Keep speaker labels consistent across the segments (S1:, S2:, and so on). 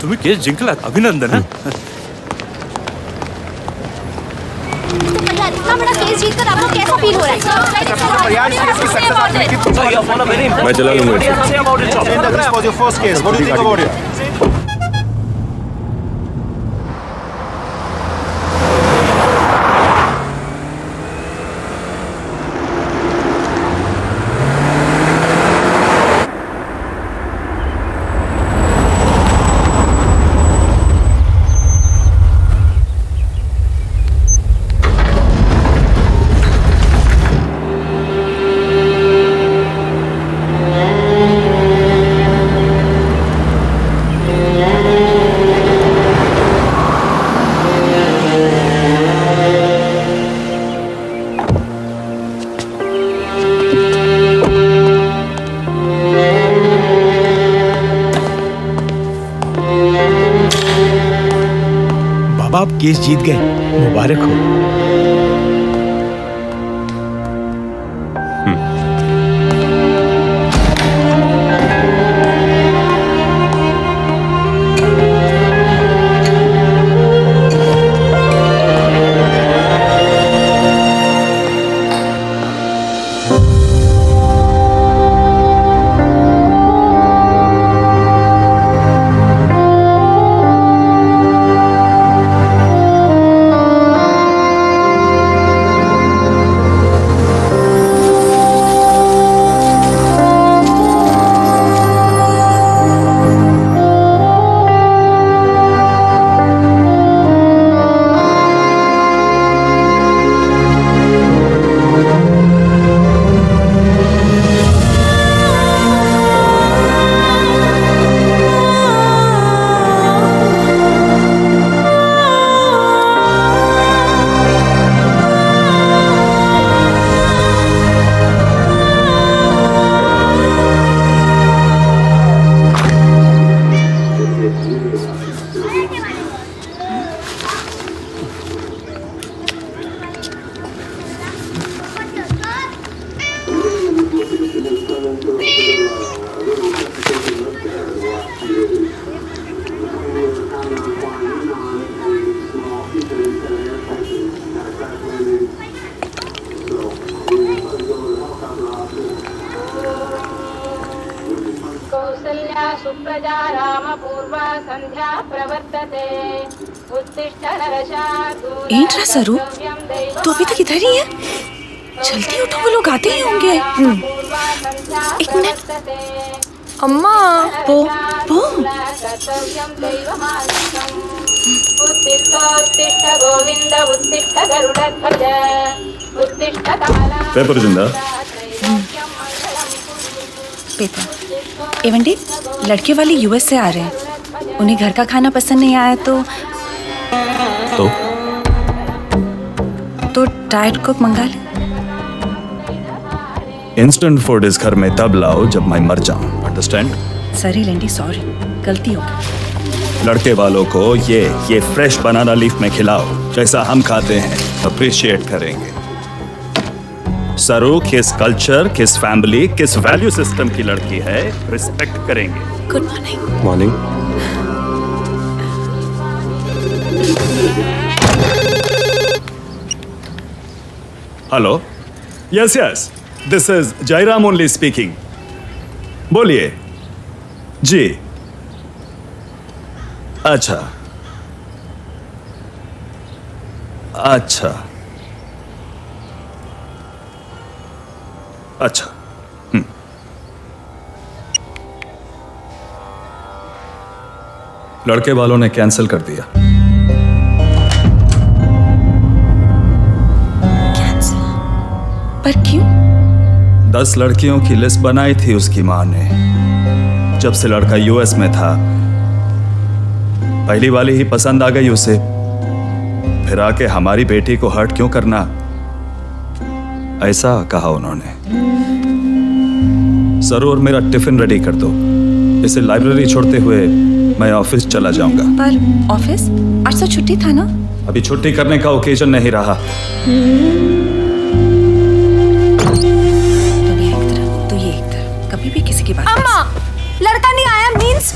S1: तुम्ही केस जिंकलात, अभिनंदन. हा.
S2: इतना बड़ा केस जीतकर आपको कैसा फील हो रहा है?
S3: मैं चला लूंगा.
S4: This was your first case. What do you think about it?
S5: बाबा आप केस जीत गए, मुबारक हो.
S6: सुप्रजा रामपूर्वा संध्या प्रवर्तते उत्तिष्ठ नरशार्दूल.
S7: ఏంట్రా సరు, तू अभी तक इधर ही है? जल्दी उठो, वो लोग आते ही होंगे. एक मिनट. अम्मा वो
S6: उत्तिष्ठ गोविंद उत्तिष्ठ गरुड़ध्वज उत्तिष्ठ कमला.
S3: पेपर जिंदा.
S7: पेपर. एवंडी, लड़के वाले यूएस से आ रहे हैं. उन्हें घर का खाना पसंद नहीं आया तो डाइट कुक मंगा ले.
S3: इंस्टेंट फूड इस घर में तब लाओ जब मैं मर जाऊं. अंडरस्टैंड?
S7: सॉरी लेंडी, सॉरी, गलती हो गई.
S3: लड़के वालों को ये फ्रेश बनाना लीफ में खिलाओ, जैसा हम खाते हैं. अप्रिशिएट करेंगे. सरू किस कल्चर, किस फैमिली, किस वैल्यू सिस्टम की लड़की है, रिस्पेक्ट करेंगे.
S7: Good morning.
S3: Morning. Hello. Yes yes, this is Jairam only speaking. बोलिए. जी. अच्छा अच्छा अच्छा. लड़के वालों ने कैंसिल कर दिया.
S7: कैंसिल? पर क्यों?
S3: 10 लड़कियों की लिस्ट बनाई थी उसकी मां ने. जब से लड़का यूएस में था, पहली वाली ही पसंद आ गई उसे. फिर आके हमारी बेटी को हर्ट क्यों करना, ऐसा कहा उन्होंने. जरूर मेरा टिफिन रेडी कर दो. इसे लाइब्रेरी छोड़ते हुए मैं ऑफिस चला जाऊंगा.
S7: पर ऑफिस? आज तो छुट्टी था ना.
S3: अभी छुट्टी करने का ओकेजन नहीं रहा.
S7: तो ये एक तरफ कभी भी किसी की बात.
S2: अम्मा, लड़का नहीं आया मींस?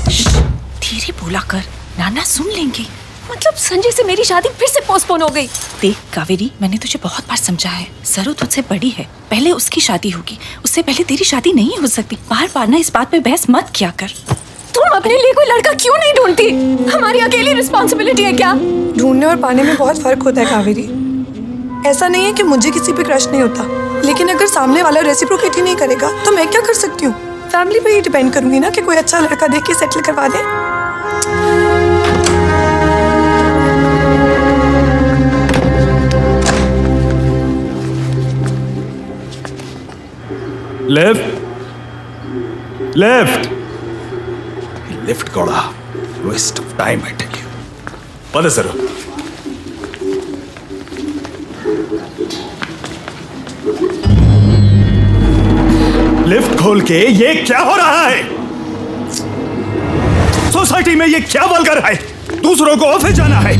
S7: धीरे बोला कर. नाना सुन लेंगे।
S2: मतलब संजय से मेरी शादी फिर से पोस्टपोन हो गई।
S7: देख कावेरी, मैंने तुझे बहुत बार समझाया है, सरू तुझसे बड़ी है, पहले उसकी शादी होगी, उससे पहले तेरी शादी नहीं हो सकती। बार बार ना इस बात पे बहस मत किया कर।
S2: तुम अपने लिए कोई लड़का क्यों नहीं ढूंढती? हमारी अकेली रिस्पॉन्सिबिलिटी है क्या?
S8: ढूंढने और पाने में बहुत फर्क होता है कावेरी। ऐसा नहीं है कि मुझे किसी पे क्रश नहीं होता, लेकिन अगर सामने वाला रेसिप्रोकेट ही नहीं करेगा तो मैं क्या कर सकती हूँ? फैमिली पे ही डिपेंड करूंगी ना कि कोई अच्छा लड़का देख के सेटल करवा दे।
S3: Left lift Gowda, waste of time I tell you. पता सर, लिफ्ट खोल के ये क्या हो रहा है? सोसाइटी में ये क्या वल्गर है? दूसरों को ऑफिस जाना है।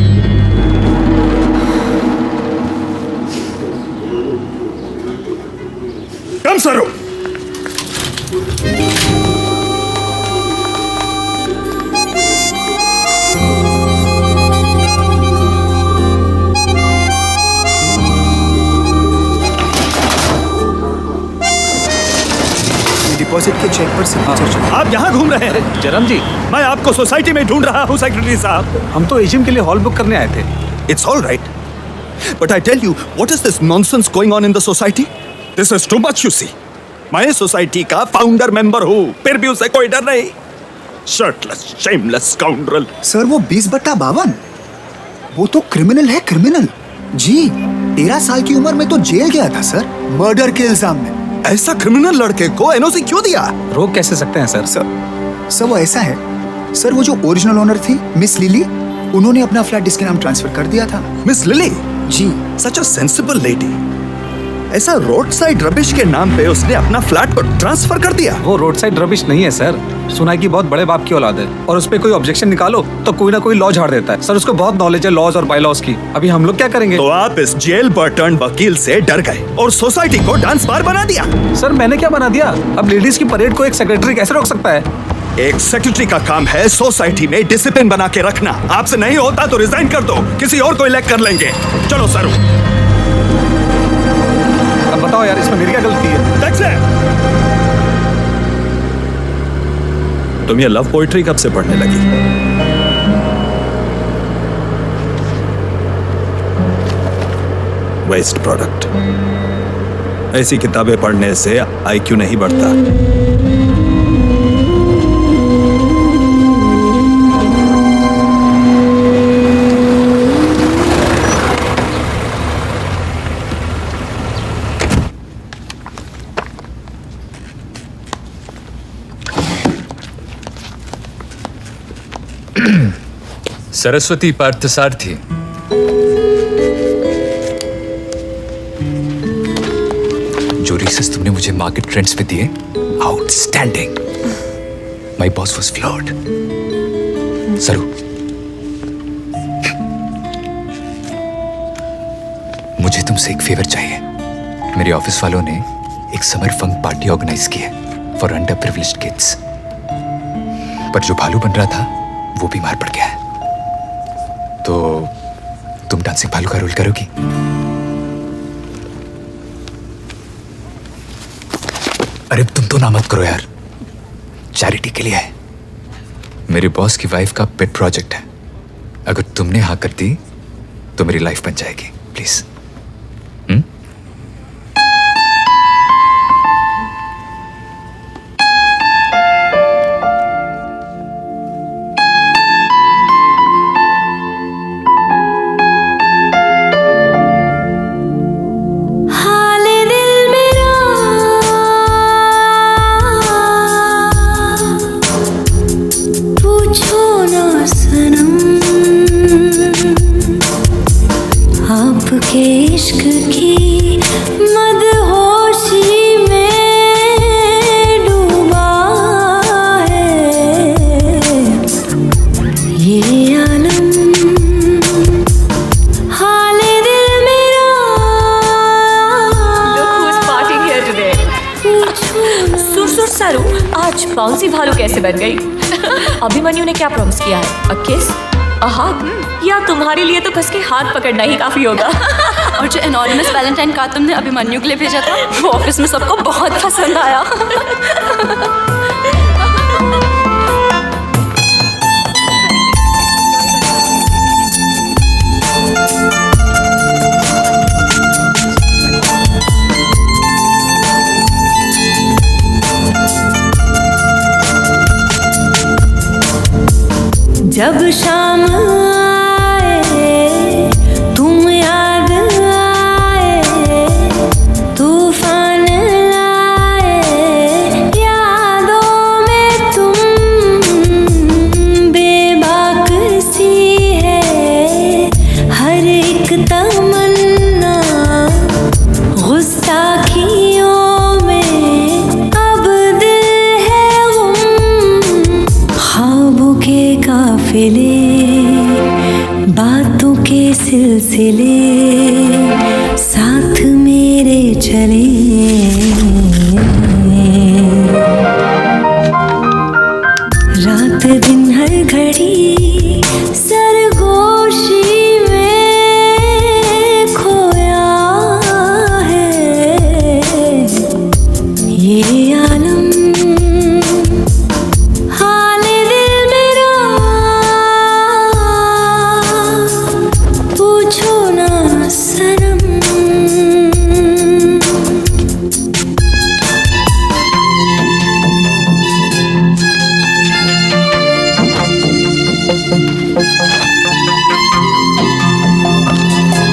S3: कम सरो।
S5: डिपॉजिट के चेक पर सिग्नेचर।
S3: आप यहाँ घूम रहे हैं?
S5: जरम जी,
S3: मैं आपको सोसाइटी में ढूंढ रहा हूँ सेक्रेटरी साहब।
S5: हम तो एजीएम के लिए हॉल बुक करने आए थे।
S3: It's all right. But I tell you, what is this nonsense going on in the society? This is too much, you see. मैं सोसाइटी का फाउंडर मेंबर हूँ, फिर भी उसे कोई डर नहीं। Shirtless, shameless scoundrel.
S9: सर वो 20/52 वो तो क्रिमिनल है, क्रिमिनल जी। 13 साल की उम्र में तो जेल गया था सर, मर्डर के इल्जाम में।
S3: ऐसा क्रिमिनल लड़के को एनओसी क्यों दिया?
S5: रोक कैसे सकते हैं सर?
S9: सर वो ऐसा है सर, वो जो ओरिजिनल ओनर थी मिस लिली, उन्होंने अपना फ्लैट इसके नाम ट्रांसफर कर दिया था।
S3: Miss Lily
S9: ji.
S3: Such a sensible lady. ऐसा रोड साइड रबिश के नाम पे उसने अपना फ्लैट को ट्रांसफर कर दिया।
S5: वो रोड साइड रबिश नहीं है सर, सुना है कि बहुत बड़े बाप की औलाद है और उस पे कोई ऑब्जेक्शन निकालो तो कोई ना कोई लॉ झाड़ देता है। सर उसको बहुत नॉलेज है लॉज और बायलॉज की। अभी हम लोग क्या करेंगे?
S3: तो आप इस जेल बर्टन वकील से डर गए और सोसाइटी को डांस बार बना दिया।
S5: सर मैंने क्या बना दिया? अब लेडीज की परेड को एक सेक्रेटरी कैसे रोक सकता है?
S3: एक सेक्रेटरी का काम है सोसाइटी में डिसिप्लिन बना के रखना। आपसे नहीं होता तो रिजाइन कर दो, किसी और को इलेक्ट कर लेंगे। चलो सर।
S5: अब बताओ यार, इसमें मेरी क्या गलती है?
S3: तुम ये लव पोइट्री कब से पढ़ने लगी? Waste product. ऐसी किताबें पढ़ने से आईक्यू नहीं बढ़ता।
S1: सरस्वती पार्थसारथी। जो रिसर्च तुमने मुझे मार्केट ट्रेंड्स पे दिए, outstanding. My boss was flowered. सरू, मुझे तुमसे एक फेवर चाहिए। मेरे ऑफिस वालों ने एक समर फंक पार्टी ऑर्गेनाइज की है फॉर अंडर प्रिविलेज्ड किड्स, पर जो भालू बन रहा था वो बीमार पड़ गया है। तो तुम डांसिंग भालू का रोल करोगी? अरे तुम तो ना मत करो यार, चैरिटी के लिए है। मेरे बॉस की वाइफ का पेट प्रोजेक्ट है। अगर तुमने हाँ कर दी तो मेरी लाइफ बन जाएगी। प्लीज।
S10: आपके इश्क की मदहोशी में डूबा है ये आलम, हाले दिल मेरा।
S2: Look who's partying here today. सुर सारू, आज बाउंसी भालू कैसे बन गई? अभिमन्यु ने क्या प्रॉमिस किया है? अ किस? हाथ या तुम्हारे लिए तो कस के हाथ पकड़ना ही काफी होगा।
S7: और जो एनोनिमस वैलेंटाइन कार्ड तुमने अभिमन्यु के लिए भेजा था वो ऑफिस में सबको बहुत पसंद आया।
S10: जब शाम आए तुम याद आए, तूफान लाए यादों में तुम, बेबाक सी है हर एक तमन्ना, गुस्ताखियों में अब दिल है गुम, ख्वाबों के काफिले बातों के सिलसिले साथ मेरे चले, रात दिन हर घड़ी सरगोशी में खोया है ये आलम, हाल दिल मेरा पूछो ना सनम।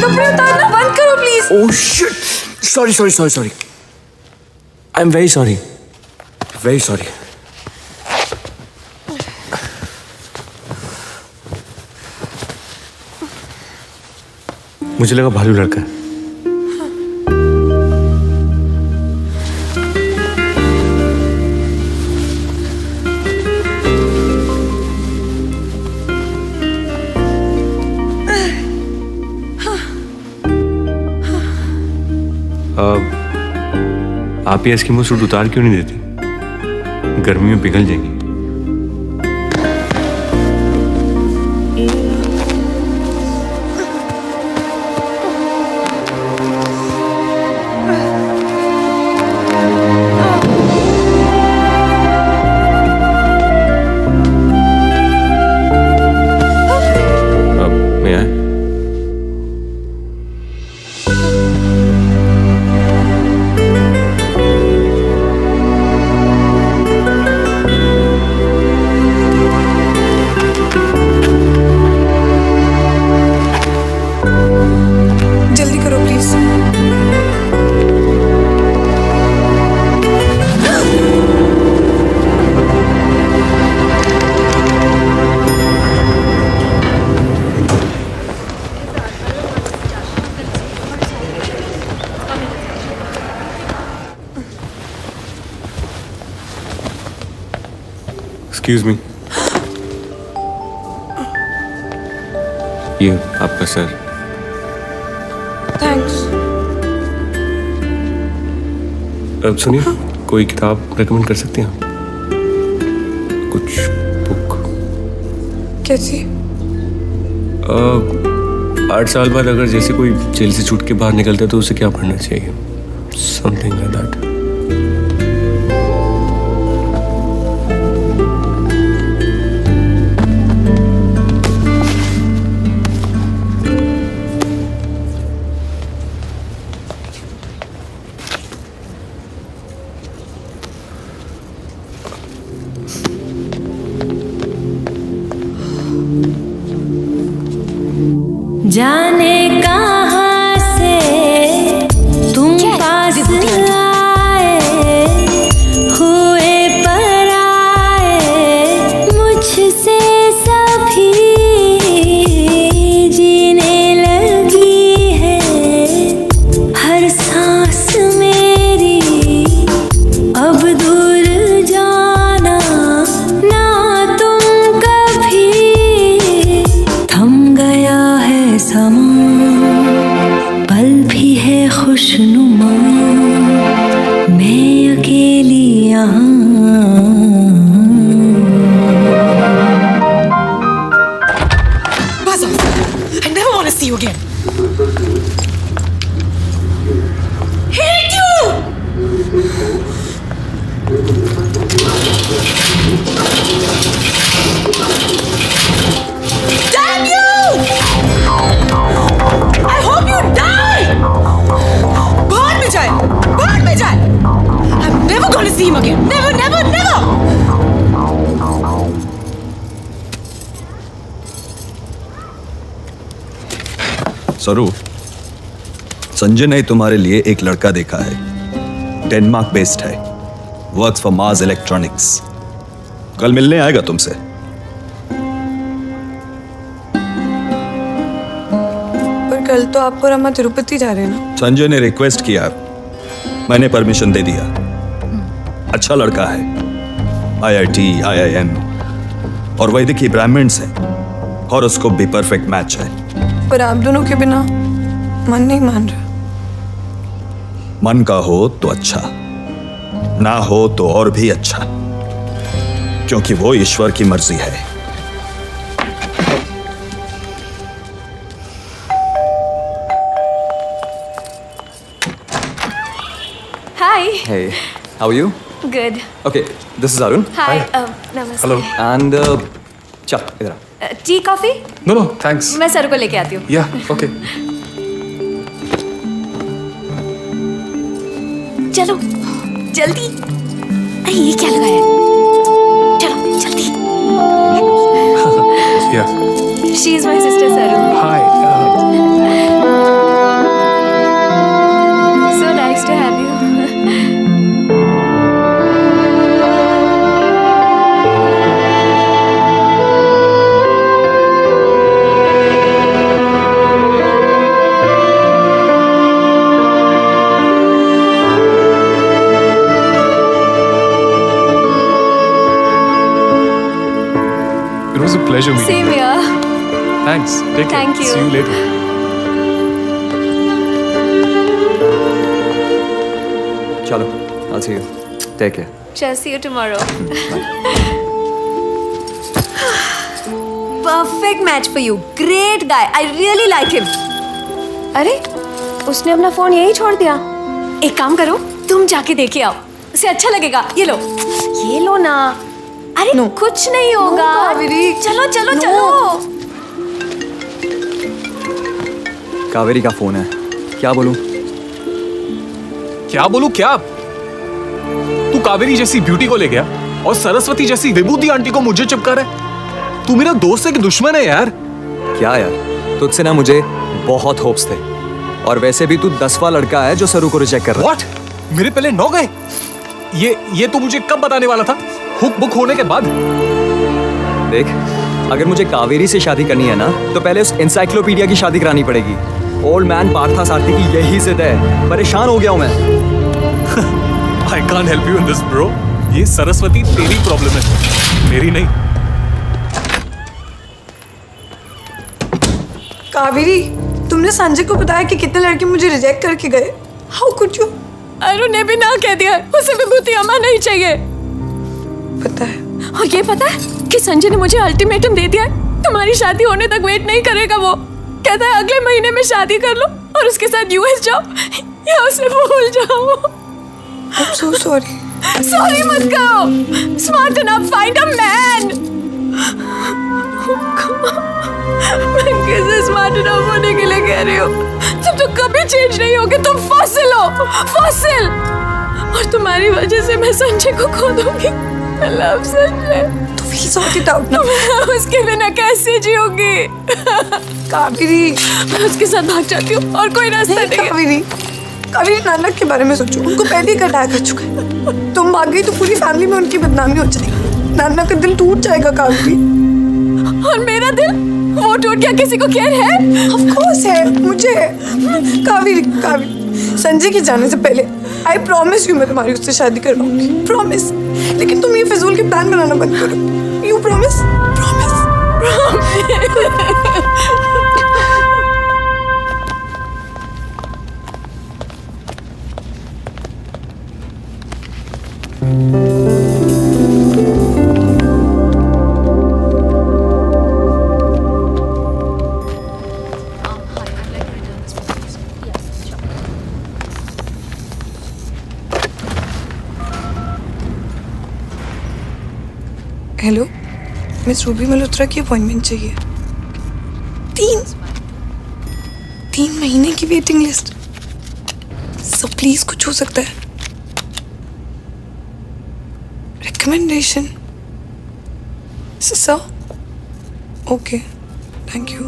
S8: कपड़े उतारना बंद करो please.
S11: Oh shit! Sorry. I'm very sorry. Very sorry. मुझे लगा भालू लड़का है। आप ये एस्किमो सूट उतार क्यों नहीं देती? गर्मी में पिघल जाएंगी।
S8: जल्दी करो प्लीज।
S11: एक्सक्यूज मी, ये आपका सर।
S8: थैंक्स।
S11: अब सुनिए, कोई किताब रेकमेंड कर सकती हैं आप? कुछ बुक?
S8: कैसी?
S11: 8 साल बाद अगर जैसे कोई जेल से छूट के बाहर निकलता है तो उसे क्या पढ़ना चाहिए? Something like that.
S10: जाने कहाँ से तुम पास आए, हुए पराए मुझसे सभी, जीने लगी है हर सांस मेरी, अब दूर जाना ना तुम कभी, थम गया है समा, पल भी है खुशनुमा, मैं अकेली यहाँ।
S3: स्वरूप, संजय ने तुम्हारे लिए एक लड़का देखा है। डेनमार्क बेस्ड है, वर्क्स फॉर मार्स इलेक्ट्रॉनिक्स। कल मिलने आएगा तुमसे।
S8: पर कल तो आप और अम्मा तिरुपति जा रहे हैं ना?
S3: संजय ने रिक्वेस्ट किया, मैंने परमिशन दे दिया। अच्छा लड़का है, IIT, IIM और वैदिक ब्राह्मण्स है, और उसको भी परफेक्ट मैच है।
S8: पर आप दोनों के बिना मन नहीं मान रहा।
S3: मन का हो तो अच्छा, ना हो तो और भी अच्छा, क्योंकि वो ईश्वर की मर्जी है।
S2: Hi.
S1: Hey, how are you?
S2: Good.
S1: Okay, this is Arun.
S2: Hi. नमस्ते।
S11: Hello.
S1: And चल इधर आ।
S2: Tea coffee?
S11: No no thanks.
S2: मैं सर को लेके आती हूँ।
S11: या ओके।
S2: चलो जल्दी। अरे ये क्या लगाया है? चलो जल्दी।
S11: या
S2: she is my sister Saru.
S11: Hi.
S2: So nice to have you.
S11: It was a pleasure meeting
S2: same
S11: you.
S2: Here.
S11: Thanks. Take care.
S2: Thank you.
S11: See you later.
S1: चलो, I'll see you. Take care.
S2: Just see you tomorrow. Perfect match for you. Great guy. I really like him. अरे उसने अपना phone यहीं छोड़ दिया। एक काम करो, तुम जाके देखे आओ, उसे अच्छा लगेगा। ये लो ना। अरे
S8: No.
S2: कुछ नहीं होगा।
S8: No, कावेरी।
S2: चलो चलो
S8: No.
S2: चलो।
S1: कावेरी का फोन है, क्या बोलूं?
S11: क्या बोलूं क्या? तू कावेरी जैसी ब्यूटी को ले गया और सरस्वती जैसी विभूति आंटी को मुझे चिपका रहा है। तू मेरा दोस्त है कि दुश्मन है यार?
S1: क्या यार, तुझसे ना मुझे बहुत होप्स थे, और वैसे भी तू 10वां लड़का है जो सरू को रिजेक्ट कर रहा है।
S11: What? मेरे पहले 9 गए? ये तू मुझे कब बताने वाला था? हुक बुक होने के बाद?
S1: देख, अगर मुझे कावेरी से शादी करनी है ना, तो पहले उस इंसाइक्लोपीडिया की शादी करानी पड़ेगी। ओल्ड मैन पार्था सारथी की यही जिद है। परेशान हो गया हूं मैं।
S11: I can't help you in this, bro. ये सरस्वती तेरी प्रॉब्लम है, मेरी नहीं।
S8: कावेरी, तुमने संजय को बताया कि कितने लड़के मुझे रिजेक्ट करके गए? How could you?
S2: अरुण ने भी ना कह दिया, उसे विभूति अम्मा नहीं चाहिए।
S8: पता है।
S2: और ये पता है कि संजय ने मुझे अल्टीमेटम दे दिया है, तुम्हारी शादी होने तक वेट नहीं करेगा। वो कहता है अगले महीने में शादी कर लो और उसके साथ US जाओ या उसे भूल जाओ।
S8: I'm so sorry.
S2: सॉरी मत करो। Smart enough, find a man. मैं कैसे स्मार्ट एनफ होने के लिए कह रही हूँ? तुम तो कभी चेंज नहीं होगे, तुम फॉसिल हो, फॉसिल। और तुम्हारी वजह से मैं संजय को खो दूंगी। I love Sanjay.
S8: तो we'll sort it out now.
S2: मैं उसके बिना कैसे जीऊंगी?
S8: कावेरी,
S2: मैं उसके साथ भाग जाती हूँ और कोई रास्ता
S8: नहीं
S2: नहीं है।
S8: कावेरी, कावेरी नानक के बारे में सोचो। उनको पहले ही कटाया कर चुका है। तुम भाग गई तो पूरी फैमिली में उनकी बदनामी हो जाएगी। नाना का दिल टूट जाएगा कावेरी।
S2: और मेरा दिल, वो टूट गया, किसी को केयर है?
S8: ऑफ कोर्स है, मुझे। कावेरी, कावेरी, संजय के जाने से पहले आई प्रॉमिस यू मैं तुम्हारी उससे शादी करवाऊंगी। प्रॉमिस। लेकिन तुम ये फिजूल के प्लान बनाना बंद करो। You promise? Promise. Hello, miss Ruby Malhotra की अपॉइंटमेंट चाहिए। 3 महीने की वेटिंग लिस्ट। सब प्लीज कुछ हो सकता है। Recommendation? Sir? Okay, thank you.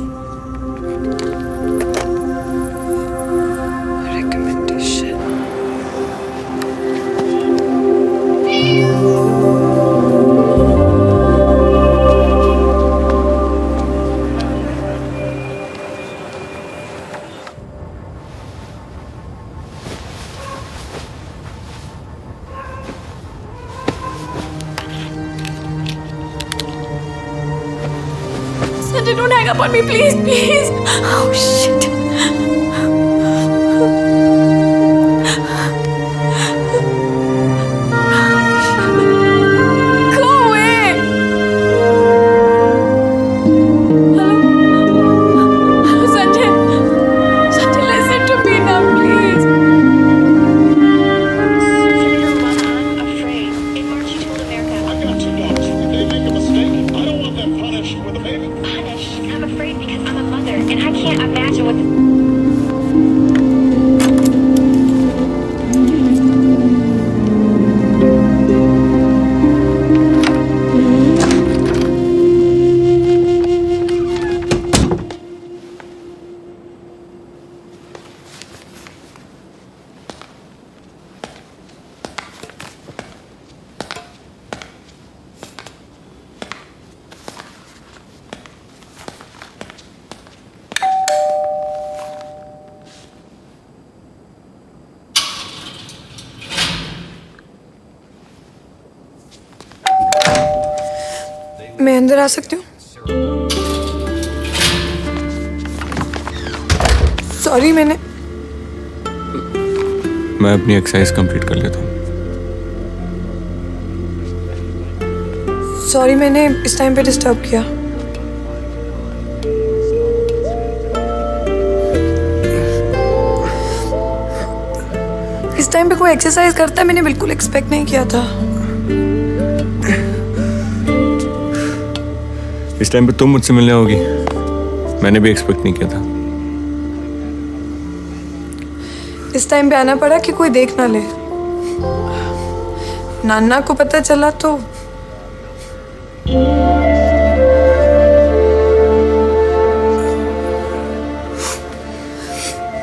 S2: upon me, please, please. Oh shit. Go away. Hello, Sanjay. Sanjay, listen to me now, please.
S6: I'm afraid because I'm a mother and I can't imagine what
S8: मैं अंदर आ सकती हूँ? Sorry,
S11: मैं अपनी exercise complete कर लेता हूँ।
S8: Sorry, मैंने इस टाइम पे डिस्टर्ब किया। इस टाइम पे कोई एक्सरसाइज करता है, मैंने बिल्कुल एक्सपेक्ट नहीं किया था।
S11: इस टाइम पे तुम मुझसे मिलने होगी, मैंने भी एक्सपेक्ट नहीं किया था।
S8: इस टाइम पे आना पड़ा कि कोई देख ना ले। नाना को पता चला तो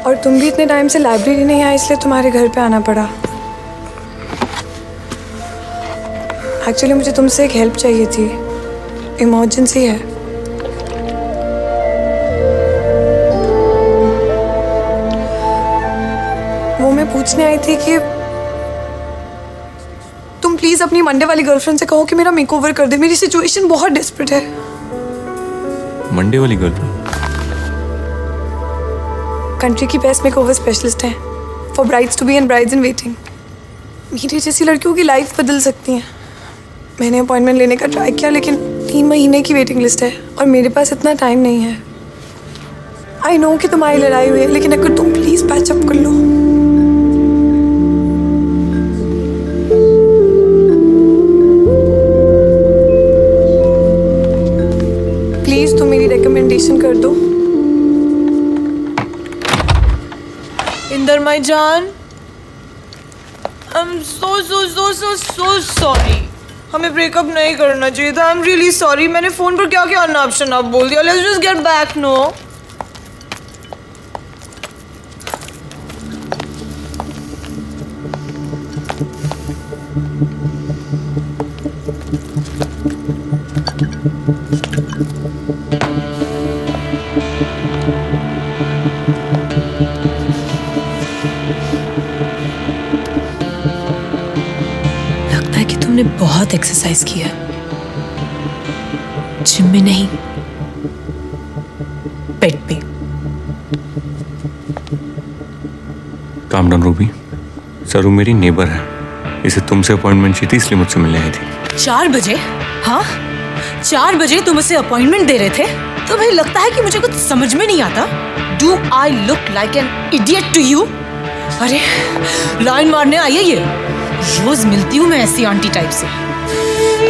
S8: और तुम भी इतने टाइम से लाइब्रेरी नहीं आए, इसलिए तुम्हारे घर पे आना पड़ा। एक्चुअली मुझे तुमसे एक हेल्प चाहिए थी, इमरजेंसी है। वो मैं पूछने आई थी कि तुम प्लीज अपनी मंडे वाली गर्लफ्रेंड से कहो कि मेरा मेकओवर कर दे। मेरी सिचुएशन बहुत डेस्परेट है।
S11: मंडे वाली गर्लफ्रेंड?
S8: कंट्री की बेस्ट मेकओवर स्पेशलिस्ट है for brides to be and brides in waiting. मेरी जैसी लड़कियों की लाइफ बदल सकती है। मैंने अपॉइंटमेंट लेने का ट्राई किया, लेकिन 3 महीने की वेटिंग लिस्ट है और मेरे पास इतना टाइम नहीं है। आई नो कि तुम्हारी लड़ाई हुई है, लेकिन अगर तुम प्लीज पैचअप कर लो। प्लीज तुम मेरी रिकमेंडेशन कर दो।
S2: इंदर माई जान, आई एम सो सॉरी। हमें ब्रेकअप नहीं करना चाहिए था। I am really sorry. मैंने फोन पर क्या क्या अन्ना ऑप्शन आप बोल दिया। Let's just get back. No,
S7: लगता है कि तुमने बहुत एक्सरसाइज किया, जिम में नहीं, बेड पे।
S11: काम डाउन रूबी, सरू मेरी नेबर है, इसे तुमसे अपॉइंटमेंट चाहिए थी, इसलिए मुझसे मिलने आई थी।
S7: 4 बजे? हाँ, 4 बजे तुम उसे अपॉइंटमेंट दे रहे थे? तुम्हें लगता है कि मुझे कुछ समझ में नहीं आता? Do I look like an idiot to you? अरे लाइन मारने आई है ये। रोज मिलती हूँ मैं ऐसी आंटी टाइप से।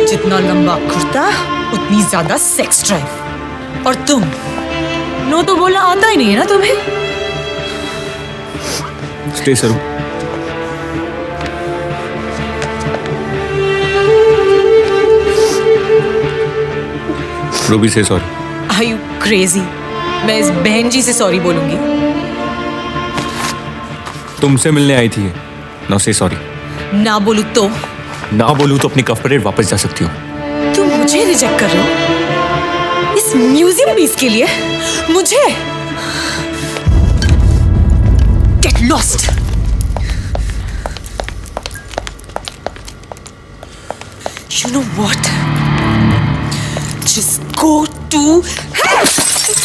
S7: जितना लंबा कुर्ता उतनी ज्यादा सेक्स ड्राइव। और तुम नो तो बोलना आता ही नहीं है ना तुम्हें?
S11: स्टे सरू। रूबी से सॉरी।
S7: Are you crazy? मैं इस बहन जी से सॉरी बोलूंगी।
S11: तुमसे मिलने आई थी, नाउ से सॉरी।
S7: ना बोलूं तो?
S11: ना बोलूं तो अपनी कफ परेड वापस जा सकती हो।
S7: तुम मुझे रिजेक्ट कर रहे हो इस म्यूजियम पीस के लिए? मुझे? Get lost! You know what? Just go to hell!
S8: तुम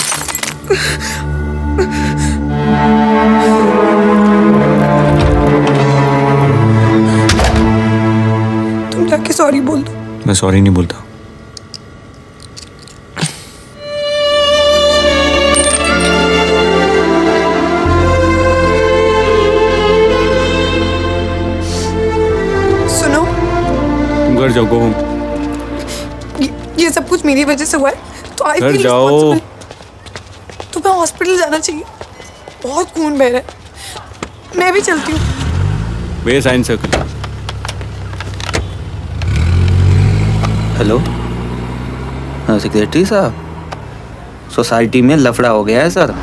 S8: जाके सॉरी बोल दो।
S5: मैं सॉरी नहीं बोलता।
S8: सुनो,
S5: तुम घर जाओ, गो होम।
S8: ये सब कुछ मेरी वजह से हुआ है, तो आई
S5: घर
S8: फील
S5: जाओ।
S8: रिस्पांसिबल। तुम्हें हॉस्पिटल जाना चाहिए, बहुत खून बह रहा है। मैं भी चलती हूँ।
S5: वे साइंस सर्कल।
S12: हेलो, हाँ सेक्रेटरी साहब, सोसाइटी में लफड़ा हो गया है सर।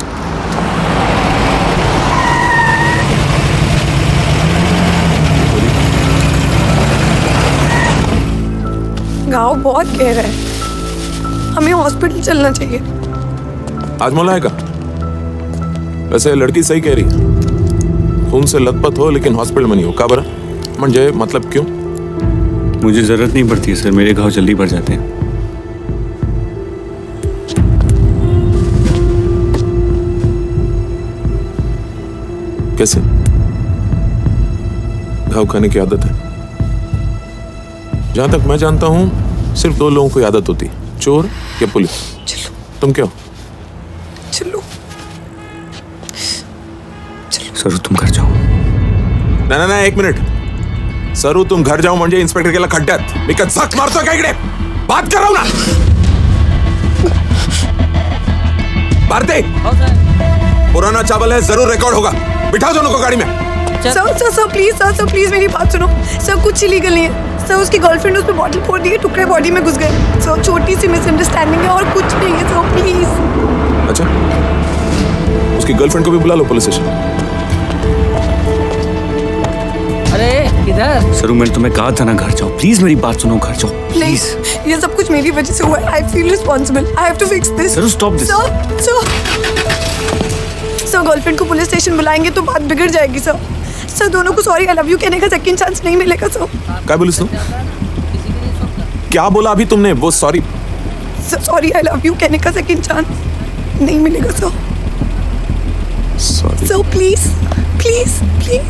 S8: गाँव बहुत गहरा है, हमें हॉस्पिटल चलना चाहिए।
S13: आजमोला है का? वैसे लड़की सही कह रही है, खून से लथपथ हो लेकिन हॉस्पिटल में नहीं हो। का बरा म्हणजे मतलब क्यों?
S5: मुझे जरूरत नहीं पड़ती सर, मेरे घाव जल्दी भर जाते हैं।
S13: कैसे? घाव खाने की आदत है? जहां तक मैं जानता हूं सिर्फ 2 लोगों को आदत होती है, चोर या पुलिस।
S8: चलो।
S13: तुम क्या हो?
S8: चलो।
S5: सर तुम घर जाओ।
S13: ना ना 1 मिनिट सरू, तुम घर जाओ म्हणजे इन्स्पेक्टर केला खड्ड्यात मी का झक मारतोय का इकडे? बात कर रहा हूं ना। भारती, पुराना चावल है, जरूर रिकॉर्ड होगा। बिठाओ दोनों को गाड़ी में।
S8: सर प्लीज मेरी बात सुनो। सर कुछ इलीगल नहीं है सर, उसकी गर्लफ्रेंड उस पे बॉटल फोड़ दी है, टुकड़े बॉडी में घुस गए। सर छोटी सी मिसअंडरस्टैंडिंग है और कुछ नहीं है सर, प्लीज।
S13: अच्छा, उसकी गर्लफ्रेंड को भी बुला लो पुलिस स्टेशन।
S12: अरे किधर?
S5: सर मैंने तुम्हें कहा था ना घर जाओ, प्लीज मेरी बात सुनो, घर जाओ
S8: प्लीज। ये सब कुछ मेरी वजह से हुआ है, I feel responsible, I have to fix this.
S5: Sir stop this.
S8: Sir girlfriend को पुलिस स्टेशन बुलाएंगे तो बात बिगड़ जाएगी सर। सर दोनों को सॉरी आई लव यू कहने का सेकंड चांस नहीं मिलेगा सर।
S13: क्या बोली तुम? क्या बोला अभी तुमने? वो sorry
S8: sorry I love you कहने का सेकंड चांस नहीं मिलेगा sir.
S13: Sorry
S8: sir please please please.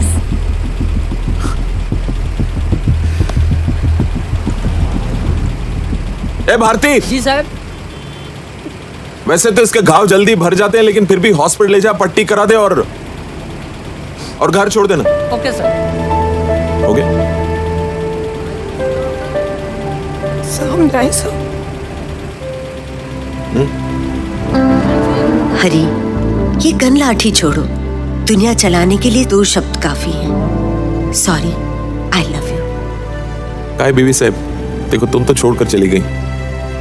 S13: ए भारती।
S12: जी साहब।
S13: वैसे तो इसके घाव जल्दी भर जाते हैं, लेकिन फिर भी हॉस्पिटल ले जा, पट्टी करा दे और घर छोड़ देना।
S12: Okay sir.
S13: हो गया?
S8: सर हम जाएं सर।
S10: हरी, ये गन लाठी छोड़ो। दुनिया चलाने के लिए 2 शब्द काफी हैं। Sorry, I love you.
S13: काय बीवी साहब, देखो तुम तो छोड़कर चली गई,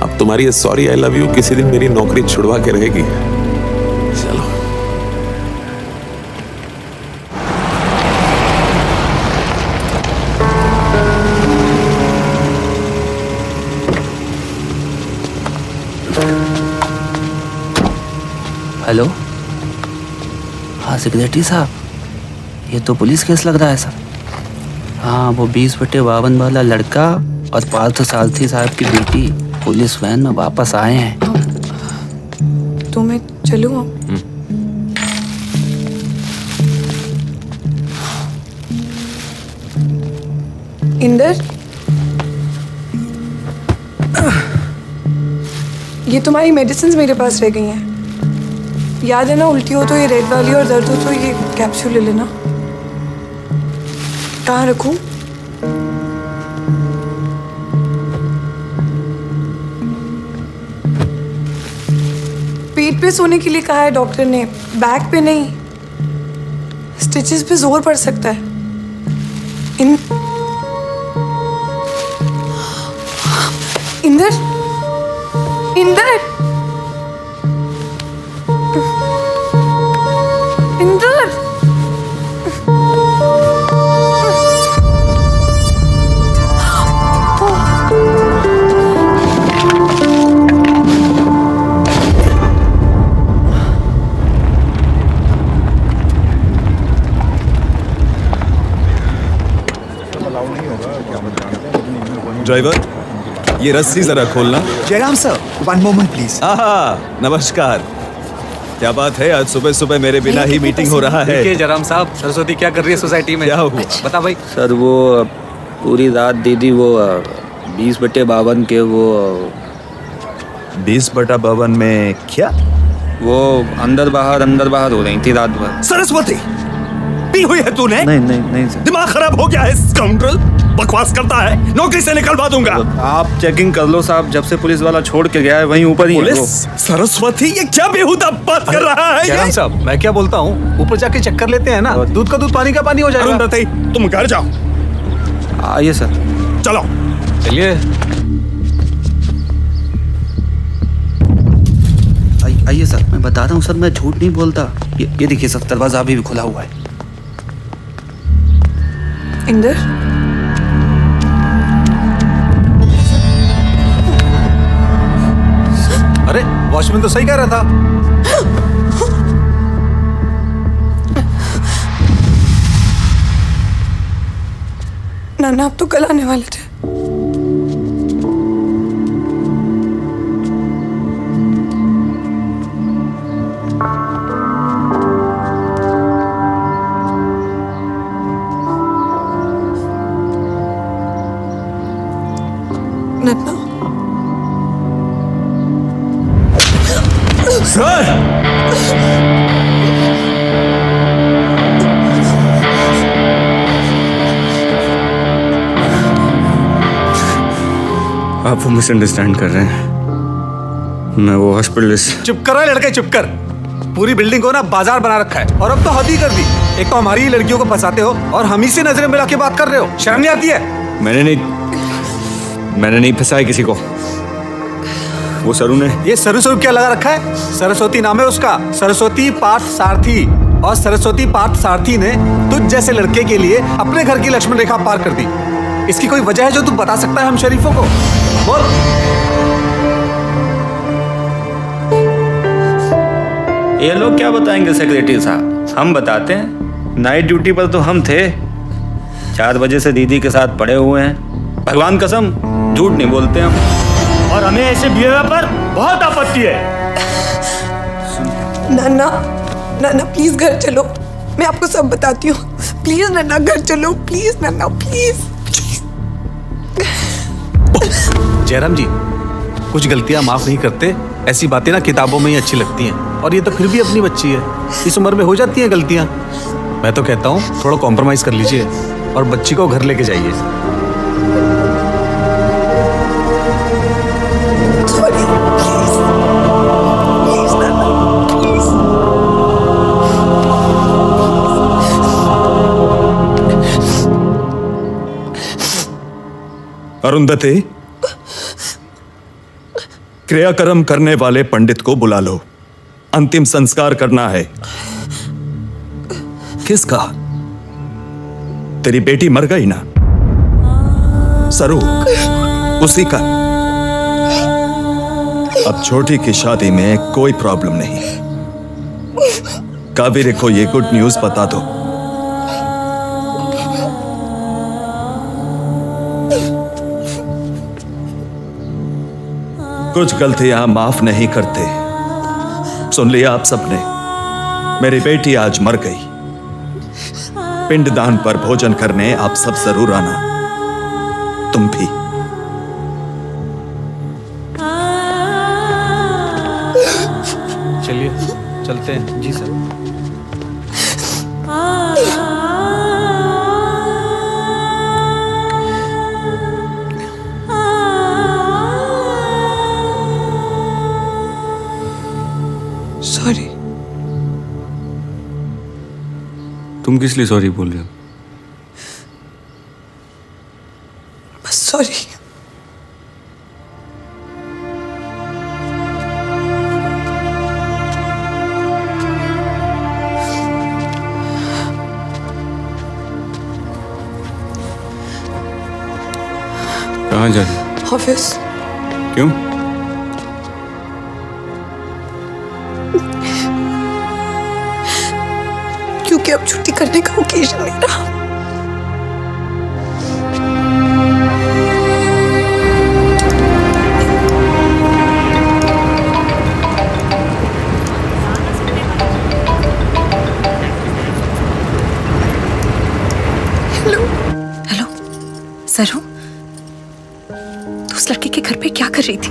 S13: अब तुम्हारी ये सॉरी आई लव यू किसी दिन मेरी नौकरी छुड़वा के रहेगी। चलो।
S12: हेलो, हाँ सेक्रेटरी साहब, ये तो पुलिस केस लग रहा है सर। हाँ, वो 20/52 वाला लड़का और पार्थ सारथी साहब की बेटी पुलिस वैन में वापस आए हैं।
S8: तो मैं चलूँ? इंदर, ये तुम्हारी मेडिसिन मेरे पास रह गई हैं। याद है ना, उल्टी हो तो ये रेड वाली और दर्द हो तो ये कैप्सूल ले लेना। कहाँ रखूं? पेट पे सोने के लिए कहा है डॉक्टर ने, बैक पे नहीं। स्टिचेस पे जोर पड़ सकता है। इंदर, इंदर, इंदर।
S3: ड्राइवर, ये रस्सी जरा खोलना।
S9: Jairam sir, 1 moment please.
S3: नमस्कार। क्या बात है, आज सुबह सुबह मेरे बिना ही मीटिंग हो रहा है।
S5: देखिए जयराम साहब, सरस्वती क्या कर रही है सोसाइटी में?
S3: क्या हुआ?
S5: बता भाई।
S12: सर वो पूरी रात दीदी वो 20/52 के वो
S3: 20/52 में क्या?
S12: वो अंदर बाहर हो रही थी रात भर।
S3: सरस्वती, पी हुई है तूने?
S12: नहीं सर।
S3: दिमाग खराब हो गया है, स्काउंड्रल। बकवास करता है, नौकरी से निकलवा दूंगा।
S12: आप चेकिंग कर लो साहब, जब से पुलिस वाला छोड़ के गया है वहीं ऊपर ही है वो।
S3: पुलिस? सरस्वती, ये क्या बेहुदा बात कर रहा है
S5: जयराम
S3: ये?
S5: साहब, मैं क्या बोलता हूँ, ऊपर जाके चेक कर लेते हैं ना, दूध का दूध पानी का पानी हो जाएगा।
S3: अरुंधति, तुम घर जाओ।
S12: आइए सर।
S3: चलो
S5: चलिए।
S12: आइए सर, मैं बता रहा हूँ सर, मैं झूठ नहीं बोलता। ये देखिए सर, दरवाजा अभी भी खुला हुआ है।
S8: इंदर,
S5: अरे वॉचमैन तो सही कह रहा था।
S8: नाना आप तो कल आने वाले थे। नन्ना,
S3: सर,
S12: आप वो मिसअंडरस्टैंड कर रहे हैं। मैं वो हॉस्पिटलिस्ट।
S5: चुप कर लड़के, चुप कर। पूरी बिल्डिंग को ना बाजार बना रखा है, और अब तो हद ही कर दी। एक तो हमारी ही लड़कियों को फंसाते हो और हम ही से नजरें मिला के बात कर रहे हो। शर्म नहीं आती है?
S12: मैंने नहीं फंसाया किसी को, वो सरू ने।
S5: ये सरू क्या लगा रखा है? सरस्वती नाम है उसका, सरस्वती पार्थ सारथी। और सरस्वती पार्थ सारथी ने तुझ जैसे लड़के के लिए अपने घर की लक्ष्मण रेखा पार कर दी। इसकी कोई वजह है जो तू बता सकता है हम शरीफों को? बोल।
S12: ये लोग क्या बताएंगे सेक्रेटरी साहब, हम बताते हैं। नाइट ड्यूटी पर तो हम थे, 4 बजे से दीदी के साथ पड़े हुए हैं। भगवान कसम झूठ नहीं बोलते हम,
S3: और हमें ऐसे बिहेवियर पर बहुत आपत्ति है।
S8: नाना प्लीज घर चलो, मैं आपको सब बताती हूँ। प्लीज नन्ना घर चलो, प्लीज नन्ना, प्लीज।
S5: जयराम जी, कुछ गलतियां माफ नहीं करते। ऐसी बातें ना किताबों में ही अच्छी लगती हैं, और ये तो फिर भी अपनी बच्ची है, इस उम्र में हो जाती हैं गलतियां। मैं तो कहता हूँ थोड़ा कॉम्प्रोमाइज कर लीजिए और बच्ची को घर लेके जाइए।
S8: सॉरी, प्लीज प्लीज नन्ना, प्लीज।
S3: अरुंधति, क्रियाकर्म करने वाले पंडित को बुला लो, अंतिम संस्कार करना है। किसका? तेरी बेटी मर गई ना, सरू, उसी का। अब छोटी की शादी में कोई प्रॉब्लम नहीं। कावेरी को ये गुड न्यूज बता दो। कुछ गलतियां माफ नहीं करते, सुन लिया आप सबने। मेरी बेटी आज मर गई। पिंडदान पर भोजन करने आप सब जरूर आना, तुम भी।
S5: चलिए चलते हैं।
S12: जी सर।
S8: सॉरी।
S12: तुम किस लिए सॉरी बोल रहे हो?
S8: बस सॉरी।
S12: कहाँ जा रहे?
S8: ऑफिस।
S12: क्यों?
S8: क्योंकि अब छुट्टी करने का ओकेजन नहीं रहा। हेलो
S7: हेलो सरू, तू उस लड़के के घर पे क्या कर रही थी?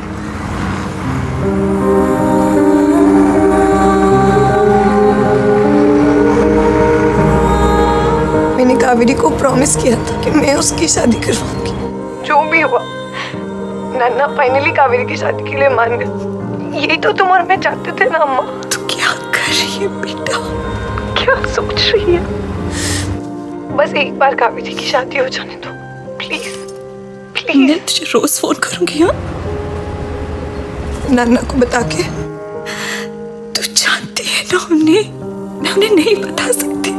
S8: मैंने कावेरी को प्रॉमिस किया था कि मैं उसकी शादी करवाऊंगी। जो भी हुआ, नन्ना फाइनली कावेरी की शादी के लिए मान गए। यही तो तुम और मैं चाहते थे ना अम्मा।
S7: तू क्या कर रही है बेटा?
S8: क्या सोच रही है? बस एक बार कावेरी की शादी हो जाने दो, प्लीज प्लीज।
S7: मैं तुझे रोज फोन करूंगी। हाँ,
S8: नन्ना को बता के।
S7: तू जानती है ना, मैं उन्हें नहीं बता सकती।